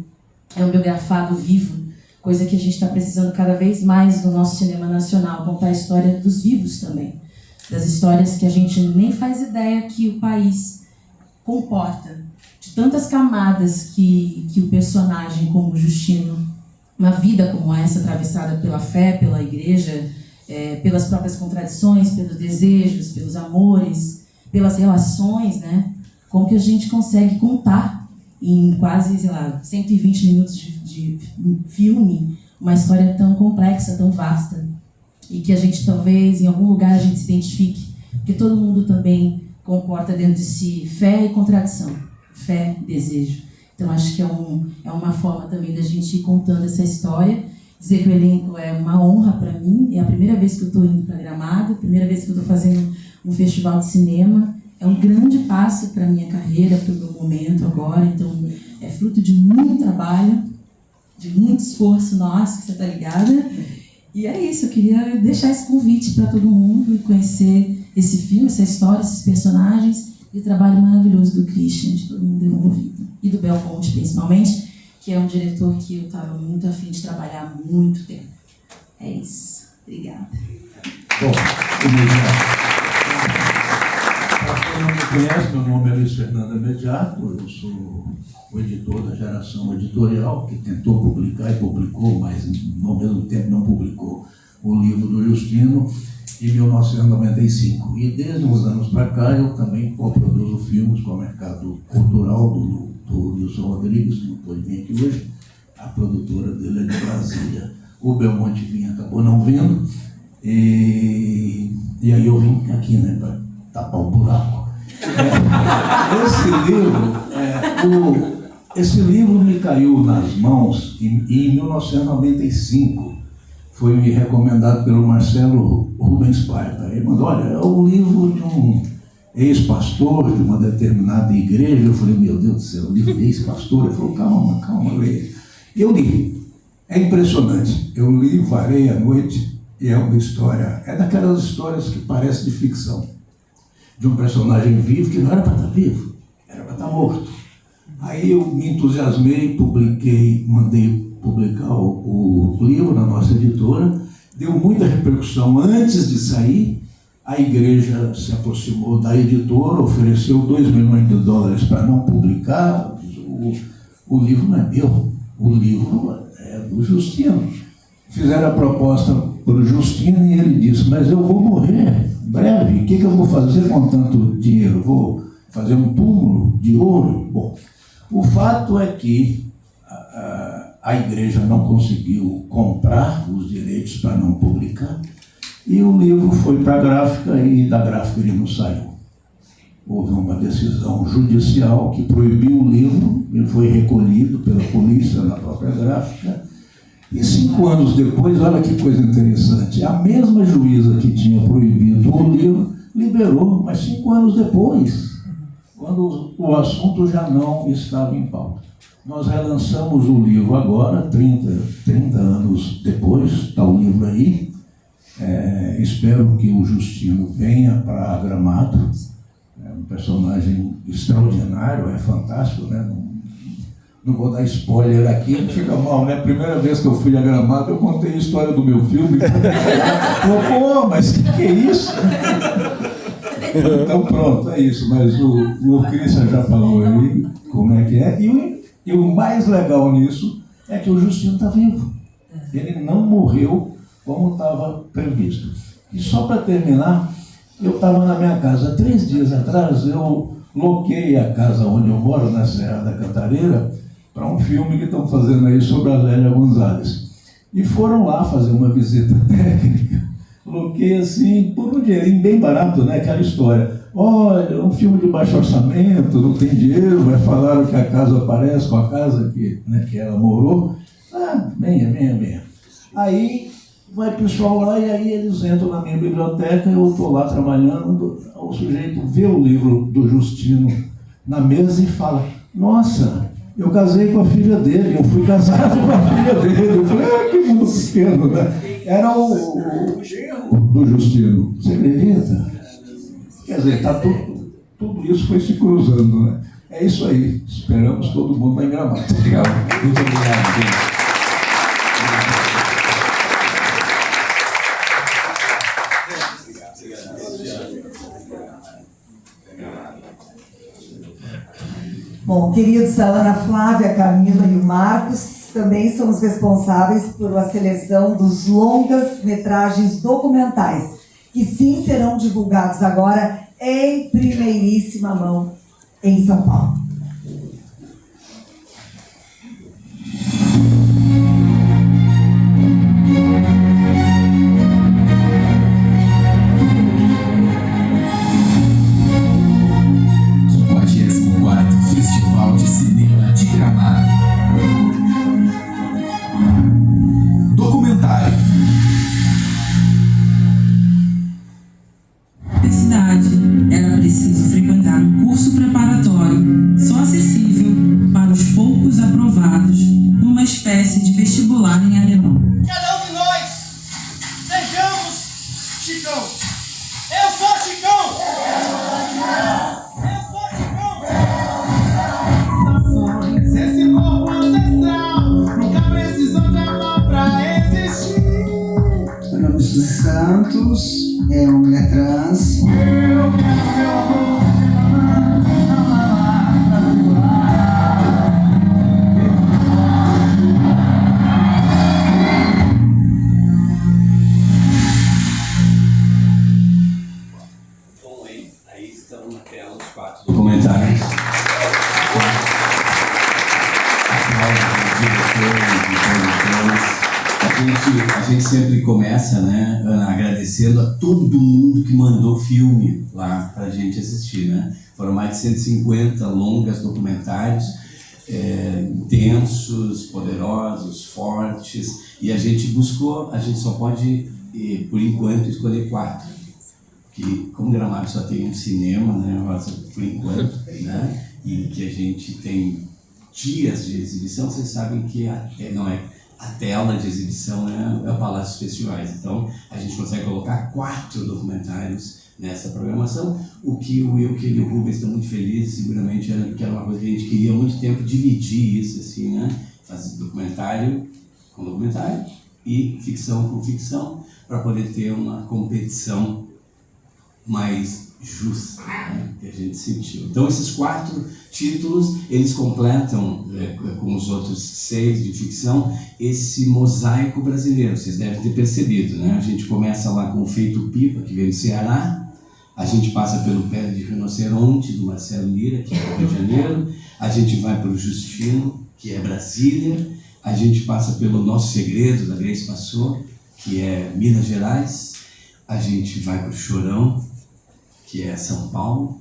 É um biografado vivo, coisa que a gente está precisando cada vez mais no nosso cinema nacional, contar a história dos vivos também, das histórias que a gente nem faz ideia que o país comporta, de tantas camadas que o personagem, como Justino, uma vida como essa, atravessada pela fé, pela igreja, pelas próprias contradições, pelos desejos, pelos amores, pelas relações, né? Como que a gente consegue contar em quase, 120 minutos de filme uma história tão complexa, tão vasta, e que a gente talvez, em algum lugar, a gente se identifique, porque todo mundo também comporta dentro de si fé e contradição, fé, desejo. Então acho que é uma forma também da gente ir contando essa história. Dizer que o elenco é uma honra para mim, é a primeira vez que eu estou indo para Gramado, a primeira vez que eu estou fazendo um festival de cinema, é um grande passo para a minha carreira, para o meu momento agora, então é fruto de muito trabalho, de muito esforço nosso, que você está ligada, e é isso, eu queria deixar esse convite para todo mundo e conhecer esse filme, essa história, esses personagens, e o trabalho maravilhoso do Christian, de todo mundo envolvido, e do Belmonte principalmente, que é um diretor que eu estava muito afim de trabalhar há muito tempo. É isso. Obrigada. Bom, para quem não me conhece, meu nome é Luiz Fernando Mediato, eu sou o editor da Geração Editorial, que tentou publicar e publicou, mas ao mesmo tempo não publicou o livro do Justino, em 1995. E desde uns anos para cá eu também coproduzo filmes com o mercado cultural do Wilson Rodrigues, que não pôde vir aqui hoje, a produtora dele é de Brasília. O Belmonte vinha, acabou não vindo, e aí eu vim aqui, né, para tapar o buraco. Esse livro me caiu nas mãos em 1995. Foi me recomendado pelo Marcelo Rubens Paiva. Ele mandou, olha, é um livro de um ex-pastor de uma determinada igreja. Eu falei, meu Deus do céu, livro de ex-pastor? Ele falou, calma, leia. Eu li. É impressionante. Eu li, varei à noite, e é uma história, é daquelas histórias que parecem de ficção. De um personagem vivo que não era para estar vivo, era para estar morto. Aí eu me entusiasmei, mandei publicar o livro na nossa editora, deu muita repercussão antes de sair. A igreja se aproximou da editora, ofereceu $2 milhões para não publicar. O livro não é meu, o livro é do Justino. Fizeram a proposta para o Justino e ele disse, mas eu vou morrer breve, o que eu vou fazer com tanto dinheiro? Vou fazer um túmulo de ouro? Bom, o fato é que a igreja não conseguiu comprar os direitos para não publicar, e o livro foi para a gráfica, e da gráfica ele não saiu. houve uma decisão judicial que proibiu o livro, ele foi recolhido pela polícia na própria gráfica, e 5 anos depois, olha que coisa interessante, a mesma juíza que tinha proibido o livro liberou, mas 5 anos depois, quando o assunto já não estava em pauta. Nós relançamos o livro agora, 30 anos depois, está o livro aí. Espero que o Justino venha para Gramado. É um personagem extraordinário, é fantástico, né? Não vou dar spoiler aqui, não fica mal, né? Primeira vez que eu fui a Gramado, eu contei a história do meu filme. Pô, mas que é isso? Então pronto, é isso. Mas o Christian já falou aí como é que é. E o mais legal nisso é que o Justino está vivo. Ele não morreu como estava previsto. E só para terminar, eu estava na minha casa 3 dias atrás, eu loquei a casa onde eu moro, na Serra da Cantareira, para um filme que estão fazendo aí sobre a Lélia Gonzalez. E foram lá fazer uma visita técnica. Loquei assim, por um dinheirinho bem barato, né? Aquela história. Olha, um filme de baixo orçamento, não tem dinheiro, mas falaram que a casa parece com a casa que ela morou. Ah, venha. Aí vai pessoal lá e aí eles entram na minha biblioteca, eu estou lá trabalhando, o sujeito vê o livro do Justino na mesa e fala, nossa, eu casei com a filha dele, eu fui casado com a filha dele. Eu falei, que mundo pequeno, né? Era o do Justino. Você acredita? Quer dizer, tá tudo isso foi se cruzando, né? É isso aí. Esperamos todo mundo lá em Gramado. Legal. Muito obrigado, gente. Bom, queridos, a Ana Flávia, a Camila e o Marcos também são os responsáveis por a seleção dos longas-metragens documentais, que sim serão divulgados agora em primeiríssima mão em São Paulo. Festival de Cinema de Gramado. Documentário. Na cidade, era preciso frequentar um curso preparatório, só acessível para os poucos aprovados, numa espécie de vestibular em alemão. Cada um de nós, sejamos Chicão. Eu sou Chicão! Esse corpo ancestral nunca precisou de amor pra existir. Meu nome é Suzy Santos, é uma mulher trans. Bom, aí estão na tela os 4 documentários. A gente sempre começa, né, Ana, agradecendo a todo mundo que mandou filme lá pra gente assistir, né? Foram mais de 150 longas documentários, intensos, poderosos, fortes, e a gente só pode, por enquanto, escolher 4. Que, como Gramado só tem um cinema, né, por enquanto, né, e que a gente tem dias de exibição, vocês sabem que a tela de exibição é o Palácio dos Festivais. Então, a gente consegue colocar 4 documentários nessa programação, o que o Wilker e o Rubens estão muito felizes, seguramente, porque era uma coisa que a gente queria há muito tempo, dividir isso, assim, né? Fazer documentário com documentário e ficção com ficção, para poder ter uma competição mais justa, né, que a gente sentiu. Então, esses 4 títulos, eles completam, com os outros 6 de ficção, esse mosaico brasileiro. Vocês devem ter percebido, né? A gente começa lá com o Feito Pipa, que veio do Ceará, a gente passa pelo Pé de Rinoceronte, do Marcelo Lira, que é do Rio de Janeiro, a gente vai para o Justino, que é Brasília, a gente passa pelo Nosso Segredo, da Grace Passou, que é Minas Gerais, a gente vai para o Chorão, que é São Paulo,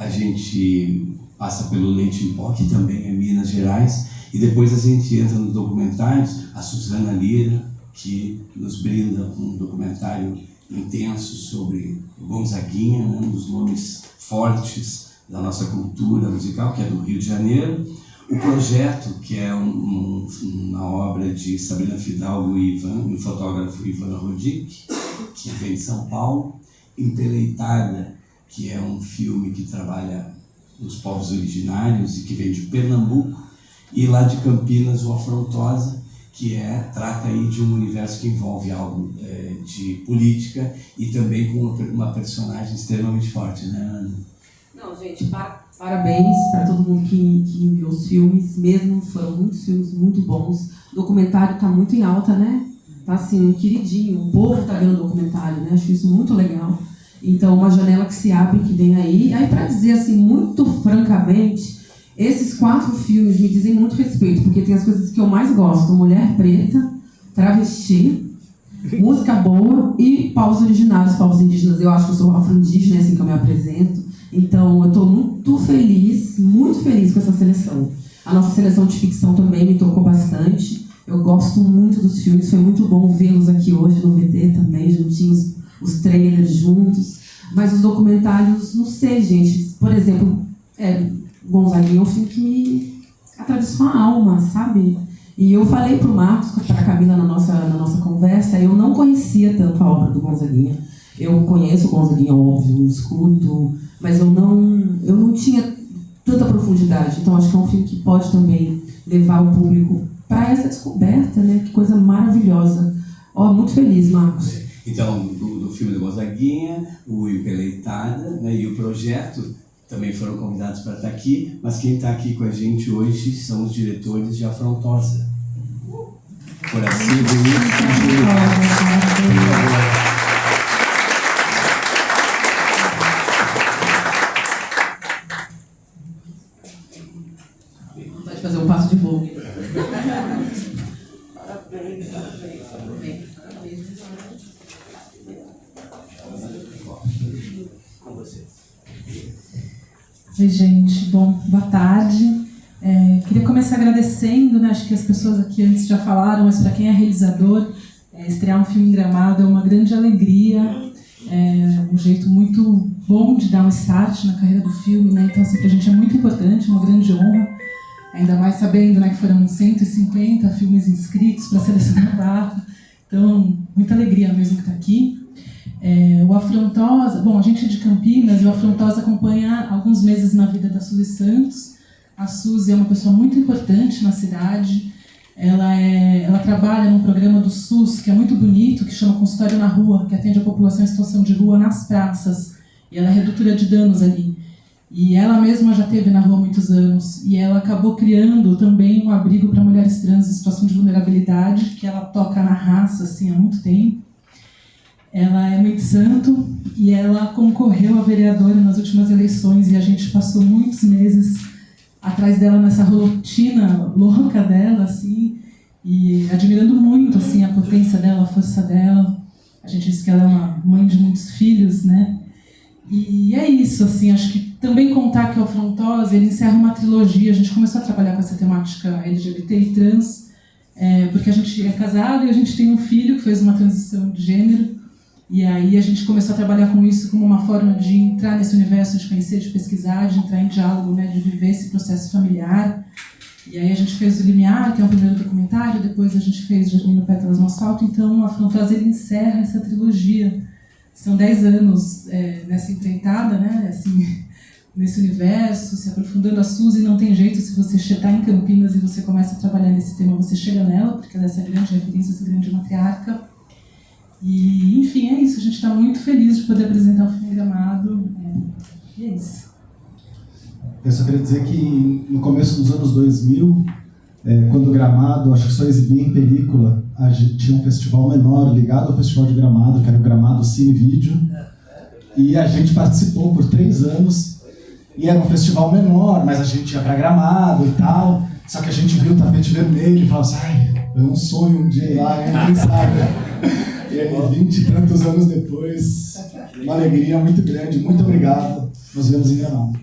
a gente passa pelo Leite em Pó, que também é Minas Gerais, e depois a gente entra nos documentários, a Suzana Lira, que nos brinda um documentário intenso sobre Gonzaguinha, né, um dos nomes fortes da nossa cultura musical, que é do Rio de Janeiro. O Projeto, que é uma obra de Sabrina Fidalgo e o fotógrafo Ivan Rodic, que vem de São Paulo. Inteleitada, que é um filme que trabalha os povos originários e que vem de Pernambuco. E lá de Campinas, o Afrontosa, que trata aí de um universo que envolve algo de política e também com uma personagem extremamente forte, né, Ana? Não, gente, parabéns para todo mundo que enviou os filmes, mesmo foram muitos filmes muito bons. O documentário está muito em alta, né? Tá assim, um queridinho, o povo tá vendo o documentário, né? Acho isso muito legal. Então, uma janela que se abre, que vem aí. Aí, para dizer assim, muito francamente, esses 4 filmes me dizem muito respeito, porque tem as coisas que eu mais gosto: Mulher Preta, Travesti, música boa e povos originários, povos indígenas. Eu acho que eu sou afro-indígena, é assim que eu me apresento. Então, eu estou muito feliz com essa seleção. A nossa seleção de ficção também me tocou bastante. Eu gosto muito dos filmes, foi muito bom vê-los aqui hoje no VT também, juntinhos, os trailers juntos. Mas os documentários, não sei, gente. Por exemplo, Gonzaguinha é um filme que me atravessou a alma, sabe? E eu falei pro Marcos, para a Camila na nossa conversa, eu não conhecia tanto a obra do Gonzaguinha. Eu conheço o Gonzaguinha, óbvio, escuto, mas eu não tinha tanta profundidade. Então acho que é um filme que pode também levar o público para essa descoberta, né? Que coisa maravilhosa. Muito feliz, Marcos. Então, do filme do Gonzaguinha, o Inteleitada, né, e o Projeto também foram convidados para estar aqui, mas quem está aqui com a gente hoje são os diretores de Afrontosa. Coração Pode fazer um passo de fogo. Oi, gente. Bom, boa tarde. Queria começar agradecendo, né? Acho que as pessoas aqui antes já falaram, mas para quem é realizador, estrear um filme em Gramado é uma grande alegria, um jeito muito bom de dar um start na carreira do filme, né? Então, assim, pra gente é muito importante, uma grande honra, ainda mais sabendo, né, que foram 150 filmes inscritos para selecionar a data. Então, muita alegria mesmo que está aqui. O Afrontosa, bom, a gente é de Campinas e o Afrontosa acompanha alguns meses na vida da Suzy Santos. A Suzy é uma pessoa muito importante na cidade. Ela trabalha num programa do SUS que é muito bonito, que chama Consultório na Rua, que atende a população em situação de rua nas praças. E ela é redutora de danos ali. E ela mesma já esteve na rua há muitos anos. E ela acabou criando também um abrigo para mulheres trans em situação de vulnerabilidade, que ela toca na raça assim, há muito tempo. Ela é mãe de santo e ela concorreu a vereadora nas últimas eleições e a gente passou muitos meses atrás dela nessa rotina louca dela, assim, e admirando muito, assim, a potência dela, a força dela. A gente diz que ela é uma mãe de muitos filhos, né? E é isso, assim, acho que também contar que o Afrontosa, ele encerra uma trilogia. A gente começou a trabalhar com essa temática LGBT e trans, porque a gente é casado e a gente tem um filho que fez uma transição de gênero. E aí a gente começou a trabalhar com isso como uma forma de entrar nesse universo, de conhecer, de pesquisar, de entrar em diálogo, né, de viver esse processo familiar. E aí a gente fez o Limiar, que é um primeiro documentário, depois a gente fez Germino Pétalas no Asfalto. Então, a Afrontosa, ele encerra essa trilogia. São 10 anos nessa empreitada, né, assim, nesse universo, se aprofundando. A Suzy não tem jeito, se você está em Campinas e você começa a trabalhar nesse tema, você chega nela, porque ela é essa grande referência, essa grande matriarca. E, enfim, é isso. A gente está muito feliz de poder apresentar o filme Gramado. E é isso. Eu só queria dizer que no começo dos anos 2000, quando o Gramado, acho que só exibia em película, a gente tinha um festival menor ligado ao Festival de Gramado, que era o Gramado Cine Vídeo. E a gente participou por 3 anos. E era um festival menor, mas a gente ia para Gramado e tal. Só que a gente viu o tapete vermelho e falava assim, é um sonho um dia ir lá, quem sabe, né? E aí, 20 e tantos anos depois, uma alegria muito grande. Muito obrigado. Nos vemos em Gramado.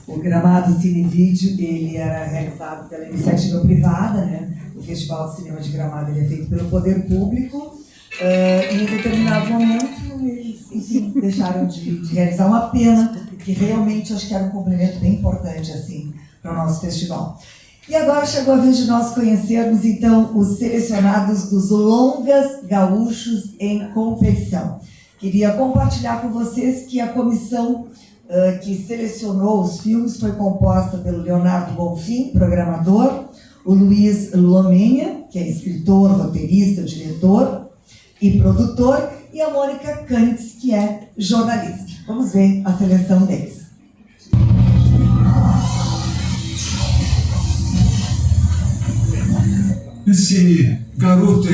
O Gramado Cinevídeo, ele era realizado pela iniciativa privada, né? O Festival de Cinema de Gramado ele é feito pelo poder público. E em determinado momento eles, enfim, deixaram de realizar, uma pena, porque realmente acho que era um complemento bem importante assim, para o nosso festival. E agora chegou a vez de nós conhecermos então os selecionados dos longas gaúchos em competição. Queria compartilhar com vocês que a comissão que selecionou os filmes foi composta pelo Leonardo Bonfim, programador, o Luiz Lomenha, que é escritor, roteirista, diretor e produtor, e a Mônica Canitz, que é jornalista. Vamos ver a seleção deles. Esse garoto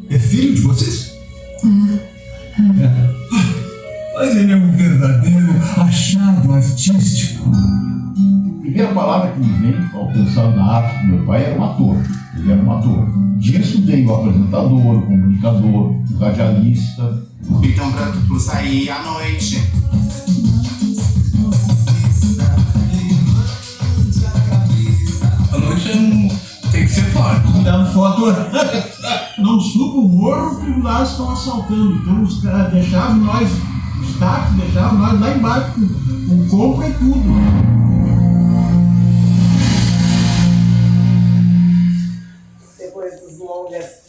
é filho de vocês? Mas ele é um verdadeiro achado artístico. A primeira palavra que me vem ao pensar na arte do meu pai era um ator. Ele era um ator. Disso veio o apresentador, o comunicador, o radialista. Então, pra tu sair à noite. A noite tem que ser forte. Cuidado, foto. Não suba o morro que lá estão assaltando. Então os caras deixavam nós, os táxis deixavam nós lá embaixo com compra e tudo.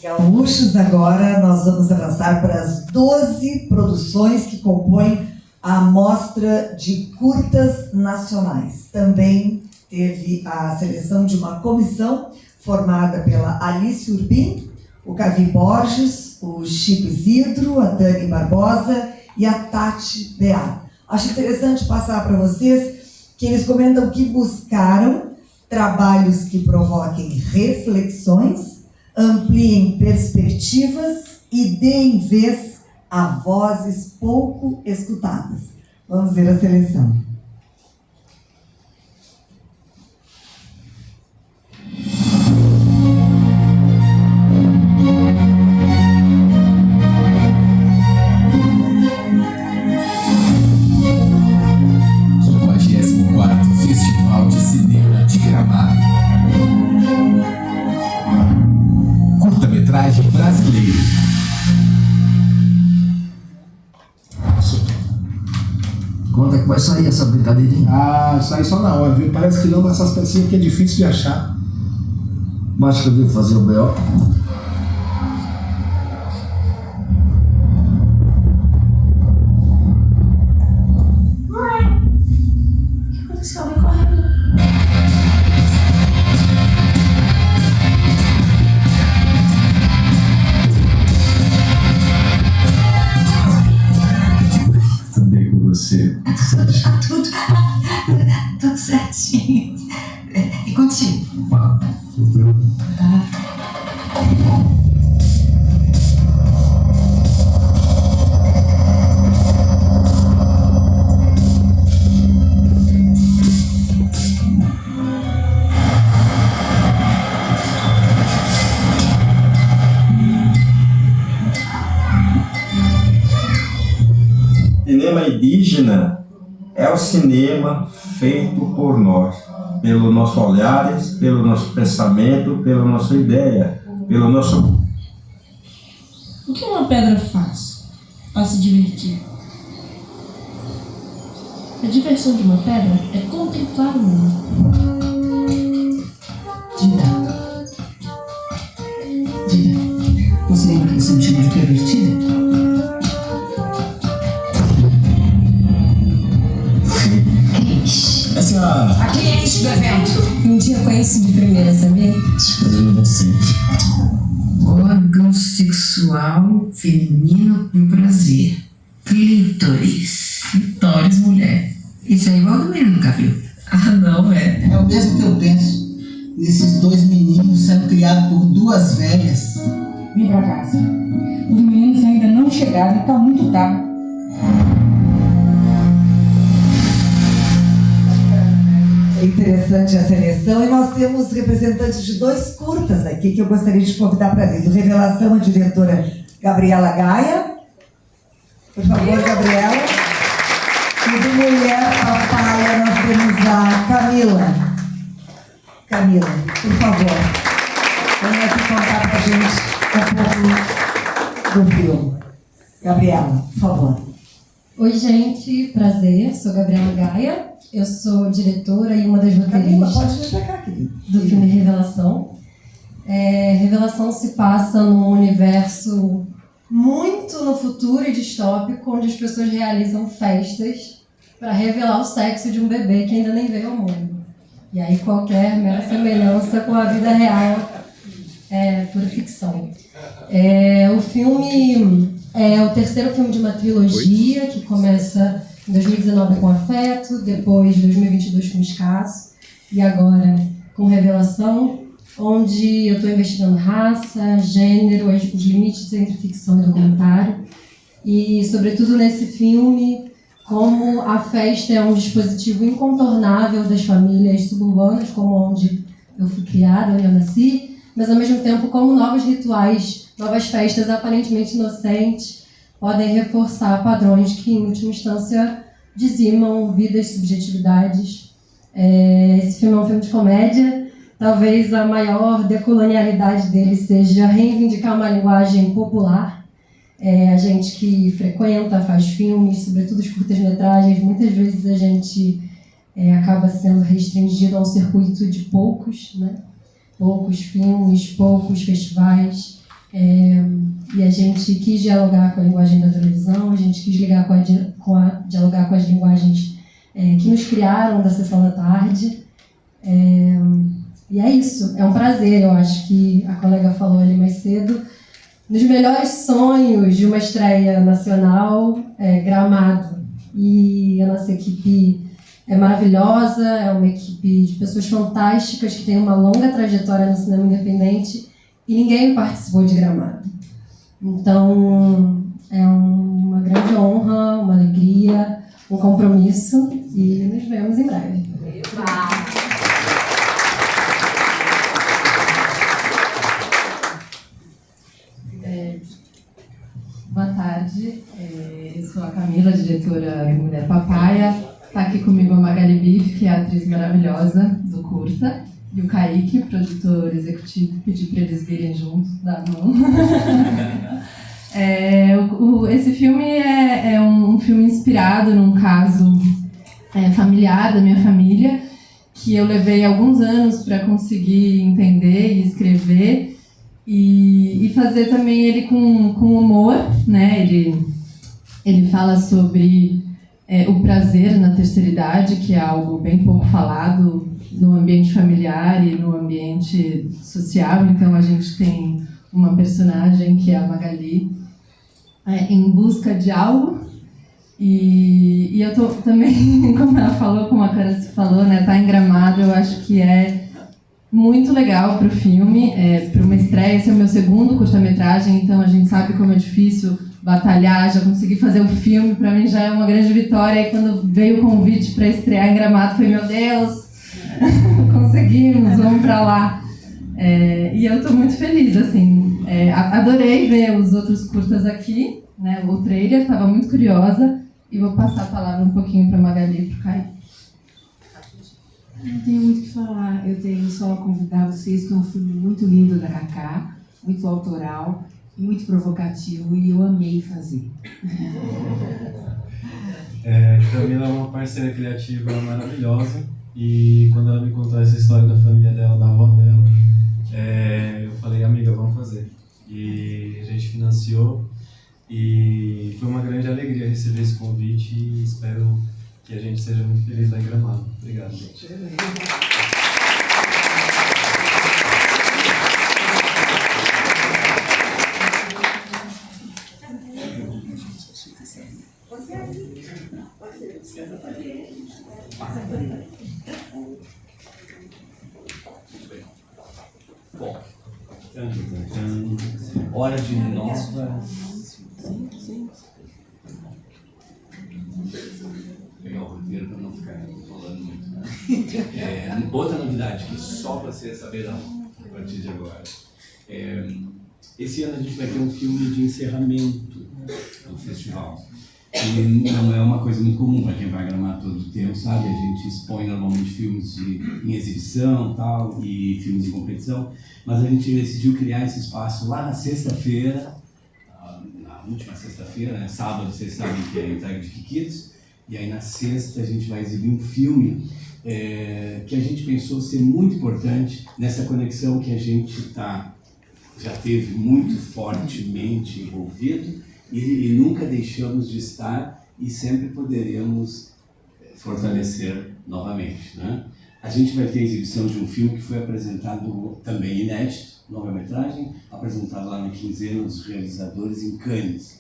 Gaúchos, agora nós vamos avançar para as 12 produções que compõem a Mostra de Curtas Nacionais. Também teve a seleção de uma comissão formada pela Alice Urbim, o Cavi Borges, o Chico Isidro, a Dani Barbosa e a Tati Bear. Acho interessante passar para vocês que eles comentam que buscaram trabalhos que provoquem reflexões, ampliem perspectivas e deem vez a vozes pouco escutadas. Vamos ver a seleção. Festival de Cinema de Gramado. Curta-metragem brasileiro. Quando é que vai sair essa brincadeirinha? Ah, sai só na hora, viu? Parece que não, mas essas pecinhas aqui é difícil de achar. Mas que eu devo fazer o B.O.? Sobe correndo. Tudo bem com você? Tudo certinho. E contigo? Tranquilo. Tá. Cinema indígena é o cinema feito por nós, pelo nosso olhares, pelo nosso pensamento, pela nossa ideia, pelo nosso... O que uma pedra faz para se divertir? A diversão de uma pedra é contemplar o mundo. Diga, você lembra que você me chamou de pervertida? A cliente do evento. Um dia eu conheci de primeira, sabia? Órgão sexual feminino do prazer. Clítoris. Clitóris, mulher. Isso aí o Valdomiro nunca viu. Ah, não, é. É o mesmo que eu penso. Nesses dois meninos sendo criados por duas velhas. Vem pra casa. Os meninos ainda não chegaram e tá muito tarde. interessante a seleção. E nós temos representantes de 2 curtas aqui que eu gostaria de convidar para vir. Do Revelação, a diretora Gabriela Gaia. Por favor, Gabriela. E do Mulher Papaya nós temos a Camila. Camila, por favor. Venha aqui contar para a gente um pouco do filme. Gabriela, por favor. Oi, gente. Prazer. Sou Gabriela Gaia. Eu sou diretora e uma das roteiristas do filme Revelação. Revelação se passa num universo muito no futuro e distópico, onde as pessoas realizam festas para revelar o sexo de um bebê que ainda nem veio ao mundo. E aí qualquer mera semelhança com a vida real é pura ficção. O filme é o terceiro filme de uma trilogia que começa em 2019 com Afeto, depois 2022 com Escasso e agora com Revelação, onde eu estou investigando raça, gênero, os limites entre ficção e documentário e, sobretudo nesse filme, como a festa é um dispositivo incontornável das famílias suburbanas, como onde eu fui criada, onde eu nasci, mas ao mesmo tempo como novos rituais, novas festas aparentemente inocentes podem reforçar padrões que, em última instância, dizimam vidas, subjetividades. Esse filme é um filme de comédia. Talvez a maior decolonialidade dele seja reivindicar uma linguagem popular. A gente que frequenta, faz filmes, sobretudo os curtas-metragens, muitas vezes a gente acaba sendo restringido a um circuito de poucos, né? Poucos filmes, poucos festivais. E a gente quis dialogar com a linguagem da televisão, a gente quis dialogar com as linguagens que nos criaram da Sessão da Tarde. E é isso, é um prazer, eu acho que a colega falou ali mais cedo. Nos melhores sonhos de uma estreia nacional, Gramado. E a nossa equipe é maravilhosa, é uma equipe de pessoas fantásticas que tem uma longa trajetória no cinema independente e ninguém participou de Gramado. Então, é uma grande honra, uma alegria, um compromisso e nos vemos em breve. Boa tarde, eu sou a Camila, diretora do Mulher Papaya. Está aqui comigo a Magali Biff, que é a atriz maravilhosa do curta, e o Kaique, produtor executivo, pedi para eles virem juntos, dar a mão. Esse filme é um filme inspirado num caso familiar da minha família, que eu levei alguns anos para conseguir entender e escrever, e fazer também ele com humor, né? Ele fala sobre o prazer na terceira idade, que é algo bem pouco falado no ambiente familiar e no ambiente social. Então a gente tem uma personagem que é a Magali em busca de algo, e eu tô também, como ela falou, como a Cara se falou, né? Tá em Gramado, eu acho que é muito legal para o filme, para uma estreia. Esse é o meu segundo curta-metragem, então a gente sabe como é difícil batalhar, já consegui fazer o filme, para mim já é uma grande vitória. E quando veio o convite para estrear em Gramado, foi, meu Deus, conseguimos, vamos para lá. E eu estou muito feliz, assim, adorei ver os outros curtas aqui, né, o trailer, estava muito curiosa, e vou passar a palavra um pouquinho para a Magali e para o Caio. Não tenho muito o que falar, eu tenho só a convidar vocês, que é um filme muito lindo da Cacá, muito autoral, muito provocativo, e eu amei fazer. Camila é uma parceira criativa maravilhosa, e quando ela me contou essa história da família dela, da avó dela, eu falei, amiga, vamos fazer. E a gente financiou, e foi uma grande alegria receber esse convite, e espero que a gente seja muito feliz lá em Gramado. Obrigado, gente. Bom, hora de nova. Pegar o roteiro para não ficar falando muito, né? outra novidade que só vocês saberão a partir de agora. Esse ano a gente vai ter um filme de encerramento do festival. E não é uma coisa muito comum para quem vai Gramado todo o tempo, sabe? A gente expõe normalmente filmes em exibição tal, e filmes em competição, mas a gente decidiu criar esse espaço lá na sexta-feira, na última sexta-feira, né? Sábado, vocês sabem que é a entrega de Quiquitos, e aí na sexta a gente vai exibir um filme que a gente pensou ser muito importante nessa conexão que a gente já teve muito fortemente envolvido, e nunca deixamos de estar e sempre poderemos fortalecer novamente, né? A gente vai ter a exibição de um filme que foi apresentado também inédito, longa-metragem, apresentado lá na Quinzena dos Realizadores em Cannes.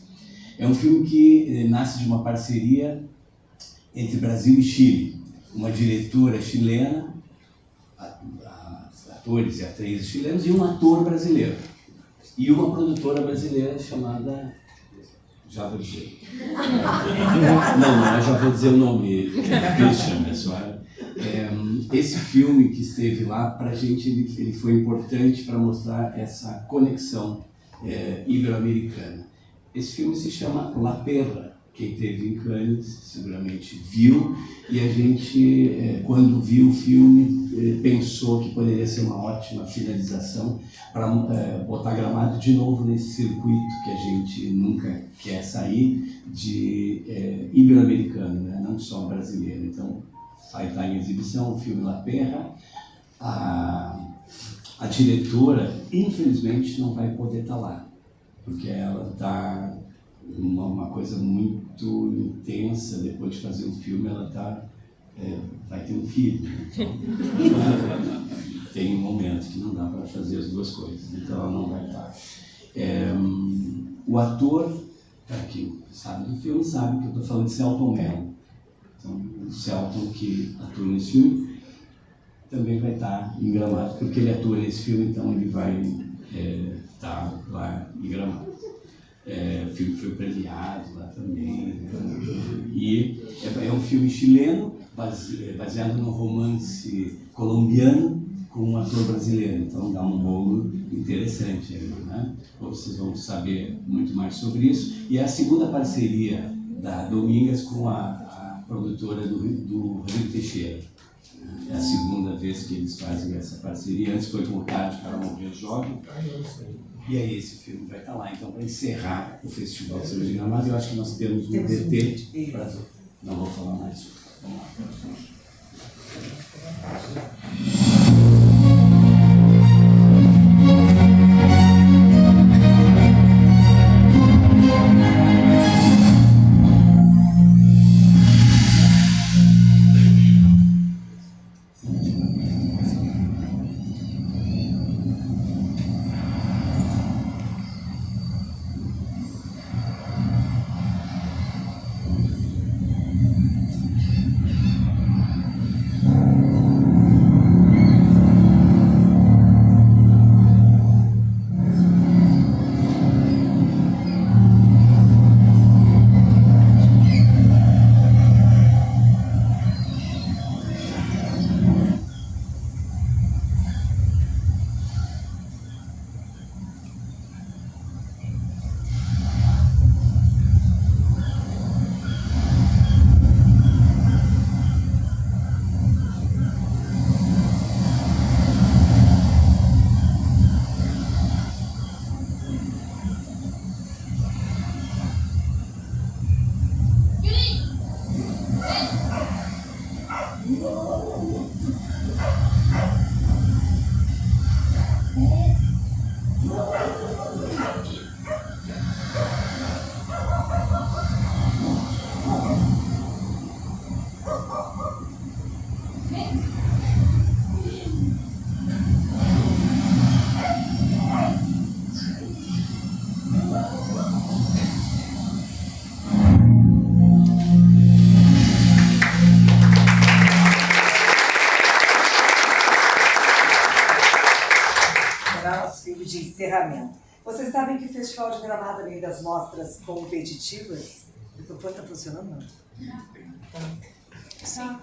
É um filme que nasce de uma parceria entre Brasil e Chile. Uma diretora chilena, atores e atrizes chilenos, e um ator brasileiro. E uma produtora brasileira chamada... Já vou dizer. Não, eu já vou dizer o nome. Christian, pessoal. Esse filme que esteve lá, para a gente, ele foi importante para mostrar essa conexão ibero-americana. Esse filme se chama La Perra. Quem esteve em Cannes seguramente viu, e a gente, quando viu o filme, pensou que poderia ser uma ótima finalização para botar Gramado de novo nesse circuito que a gente nunca quer sair, de ibero-americano, né? Não só brasileiro. Então, vai estar em exibição o filme La Perra. A diretora, infelizmente, não vai poder estar lá, porque ela está... uma coisa muito intensa. Depois de fazer um filme, ela vai ter um filho, né? Então, tem um momento que não dá para fazer as duas coisas, então ela não vai estar. O ator, para quem sabe do filme, sabe que eu estou falando de Selton Mello. Então, o Selton, que atua nesse filme, também vai estar em Gramado, porque ele atua nesse filme, então ele vai estar lá em Gramado. O filme foi premiado lá também, né? E é um filme chileno, baseado num romance colombiano com um ator brasileiro, então dá um rolo interessante aí, né? Vocês vão saber muito mais sobre isso. E é a segunda parceria da Domingas com a produtora do Rio Teixeira. É a segunda vez que eles fazem essa parceria. Antes foi com o Tarde para Morrer Jovem. E aí esse filme vai estar lá. Então, para encerrar o Festival de Cinema de Gramado, eu acho que nós temos um vertente para... Não vou falar mais. Vamos lá. Encerramento. Vocês sabem que o Festival de Gramado, além das mostras competitivas, o microfone está funcionando? Não. Sim.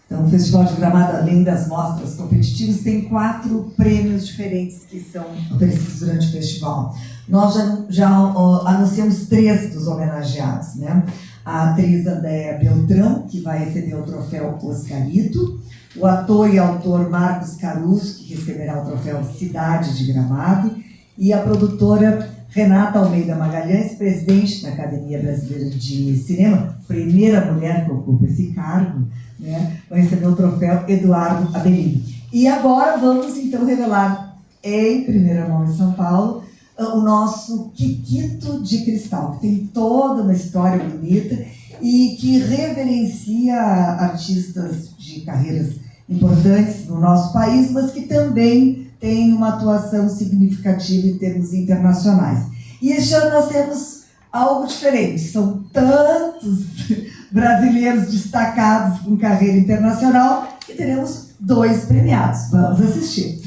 Então, o Festival de Gramado, além das mostras competitivas, tem 4 prêmios diferentes que são oferecidos durante o festival. Nós já anunciamos 3 dos homenageados, né? A atriz Andréa Beltrão, que vai receber o troféu Oscarito, o ator e autor Marcos Caruso, que receberá o troféu Cidade de Gramado, e a produtora Renata Almeida Magalhães, presidente da Academia Brasileira de Cinema, primeira mulher que ocupa esse cargo, né, vai receber o troféu Eduardo Avelino. E agora vamos então revelar em primeira mão em São Paulo o nosso Quiquito de Cristal, que tem toda uma história bonita e que reverencia artistas de carreiras importantes no nosso país, mas que também tem uma atuação significativa em termos internacionais. E este ano nós temos algo diferente. São tantos brasileiros destacados com carreira internacional que teremos 2 premiados. Vamos assistir.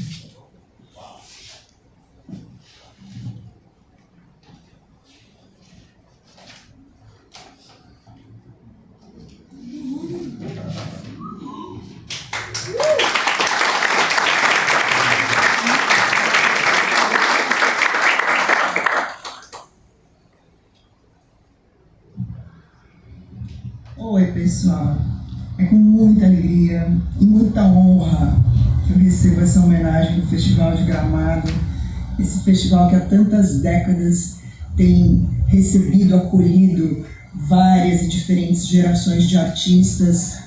Oi, pessoal. É com muita alegria e muita honra que eu recebo essa homenagem do Festival de Gramado, esse festival que há tantas décadas tem recebido, acolhido várias e diferentes gerações de artistas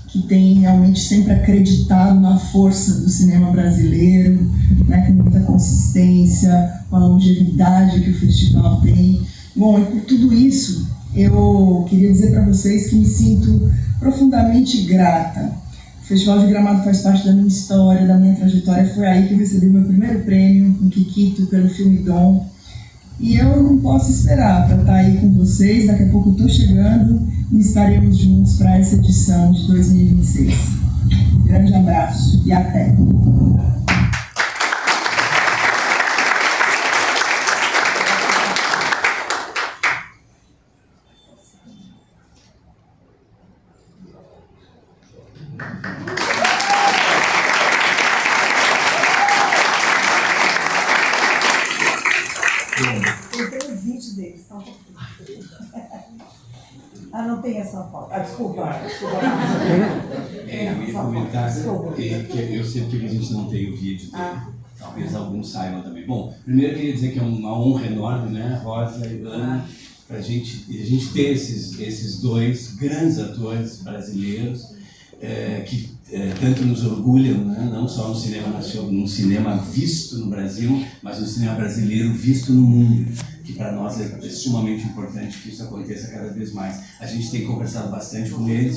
que têm realmente sempre acreditado na força do cinema brasileiro, né, com muita consistência, com a longevidade que o festival tem. Bom, e por tudo isso, eu queria dizer para vocês que me sinto profundamente grata. O Festival de Gramado faz parte da minha história, da minha trajetória. Foi aí que eu recebi o meu primeiro prêmio, um Quiquito, pelo filme Dom. E eu não posso esperar para estar aí com vocês. Daqui a pouco eu estou chegando e estaremos juntos para essa edição de 2026. Grande abraço e até! Tem os vídeos deles, só um pouquinho. Ah, não tem essa foto. Ah, desculpa. Eu ia comentar que eu sei que a gente não tem o vídeo dele. Talvez alguns saibam também. Bom, primeiro eu queria dizer que é uma honra enorme, né, Rosa e Ana, para a gente ter esses 2 grandes atores brasileiros que tanto nos orgulham, né, não só no cinema nacional, no cinema visto no Brasil, mas no cinema brasileiro visto no mundo, que para nós é extremamente importante que isso aconteça cada vez mais. A gente tem conversado bastante com eles,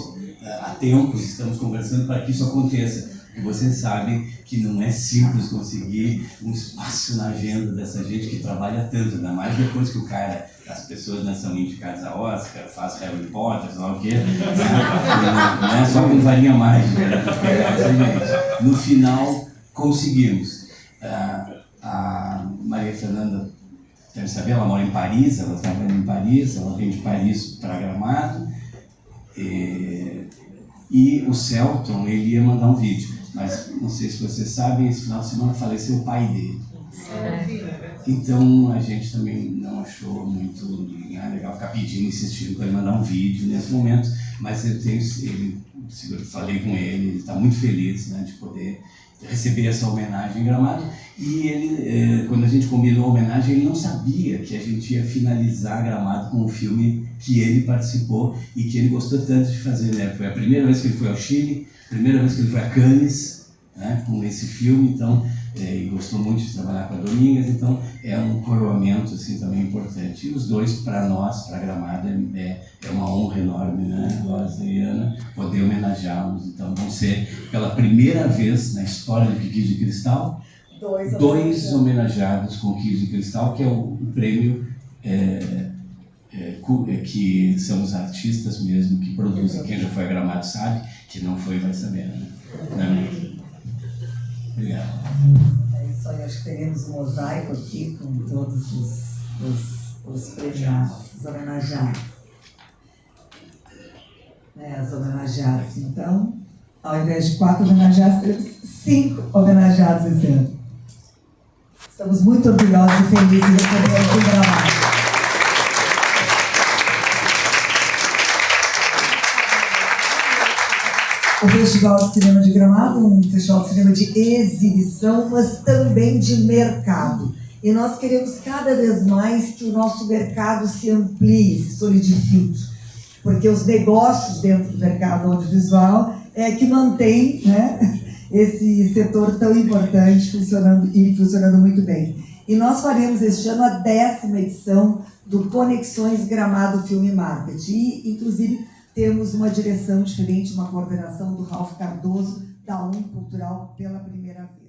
há tempos estamos conversando para que isso aconteça. E vocês sabem que não é simples conseguir um espaço na agenda dessa gente que trabalha tanto, ainda mais depois que as pessoas não são indicadas a Oscar, faz Harry Potter, sei lá o quê, não é só com varinha mágica, né? No final, conseguimos. A Maria Fernanda, deve saber, ela mora em Paris, ela trabalha em Paris, ela vem de Paris para Gramado, e o Celton, ele ia mandar um vídeo. Mas não sei se vocês sabem, esse final de semana faleceu o pai dele. Então a gente também não achou muito legal ficar pedindo, insistindo para ele mandar um vídeo nesse momento. Mas eu falei com ele está muito feliz, né, de poder receber essa homenagem em Gramado. E ele, quando a gente combinou a homenagem, ele não sabia que a gente ia finalizar Gramado com o filme que ele participou e que ele gostou tanto de fazer, né? Foi a primeira vez que ele foi ao Chile, primeira vez que ele foi a Cannes, né, com esse filme, então, e gostou muito de trabalhar com a Domingas, então é um coroamento assim, também importante. E os 2, para nós, para Gramado, é uma honra enorme, né, Rosa e Ana, poder homenageá-los. Então vão ser, pela primeira vez na história do Quiquito de Cristal, 2 homenageados com o Quiquito de Cristal, que é o prêmio que são os artistas mesmo que produzem. Quem já foi a Gramado sabe, que não foi vai saber, né? Obrigado. É isso aí, acho que teremos um mosaico aqui com todos os premiados, os homenageados. As homenageadas, então. Ao invés de 4 homenageados, teremos 5 homenageados esse ano. Estamos muito orgulhosos e felizes de receber aqui em Gramado. O Festival de Cinema de Gramado, um festival de cinema de exibição, mas também de mercado. E nós queremos cada vez mais que o nosso mercado se amplie, se solidifique, porque os negócios dentro do mercado audiovisual é que mantém, né, esse setor tão importante funcionando muito bem. E nós faremos este ano a 10ª edição do Conexões Gramado Filme Marketing. E, inclusive, temos uma direção diferente, uma coordenação do Ralph Cardoso, da Cultural, pela primeira vez.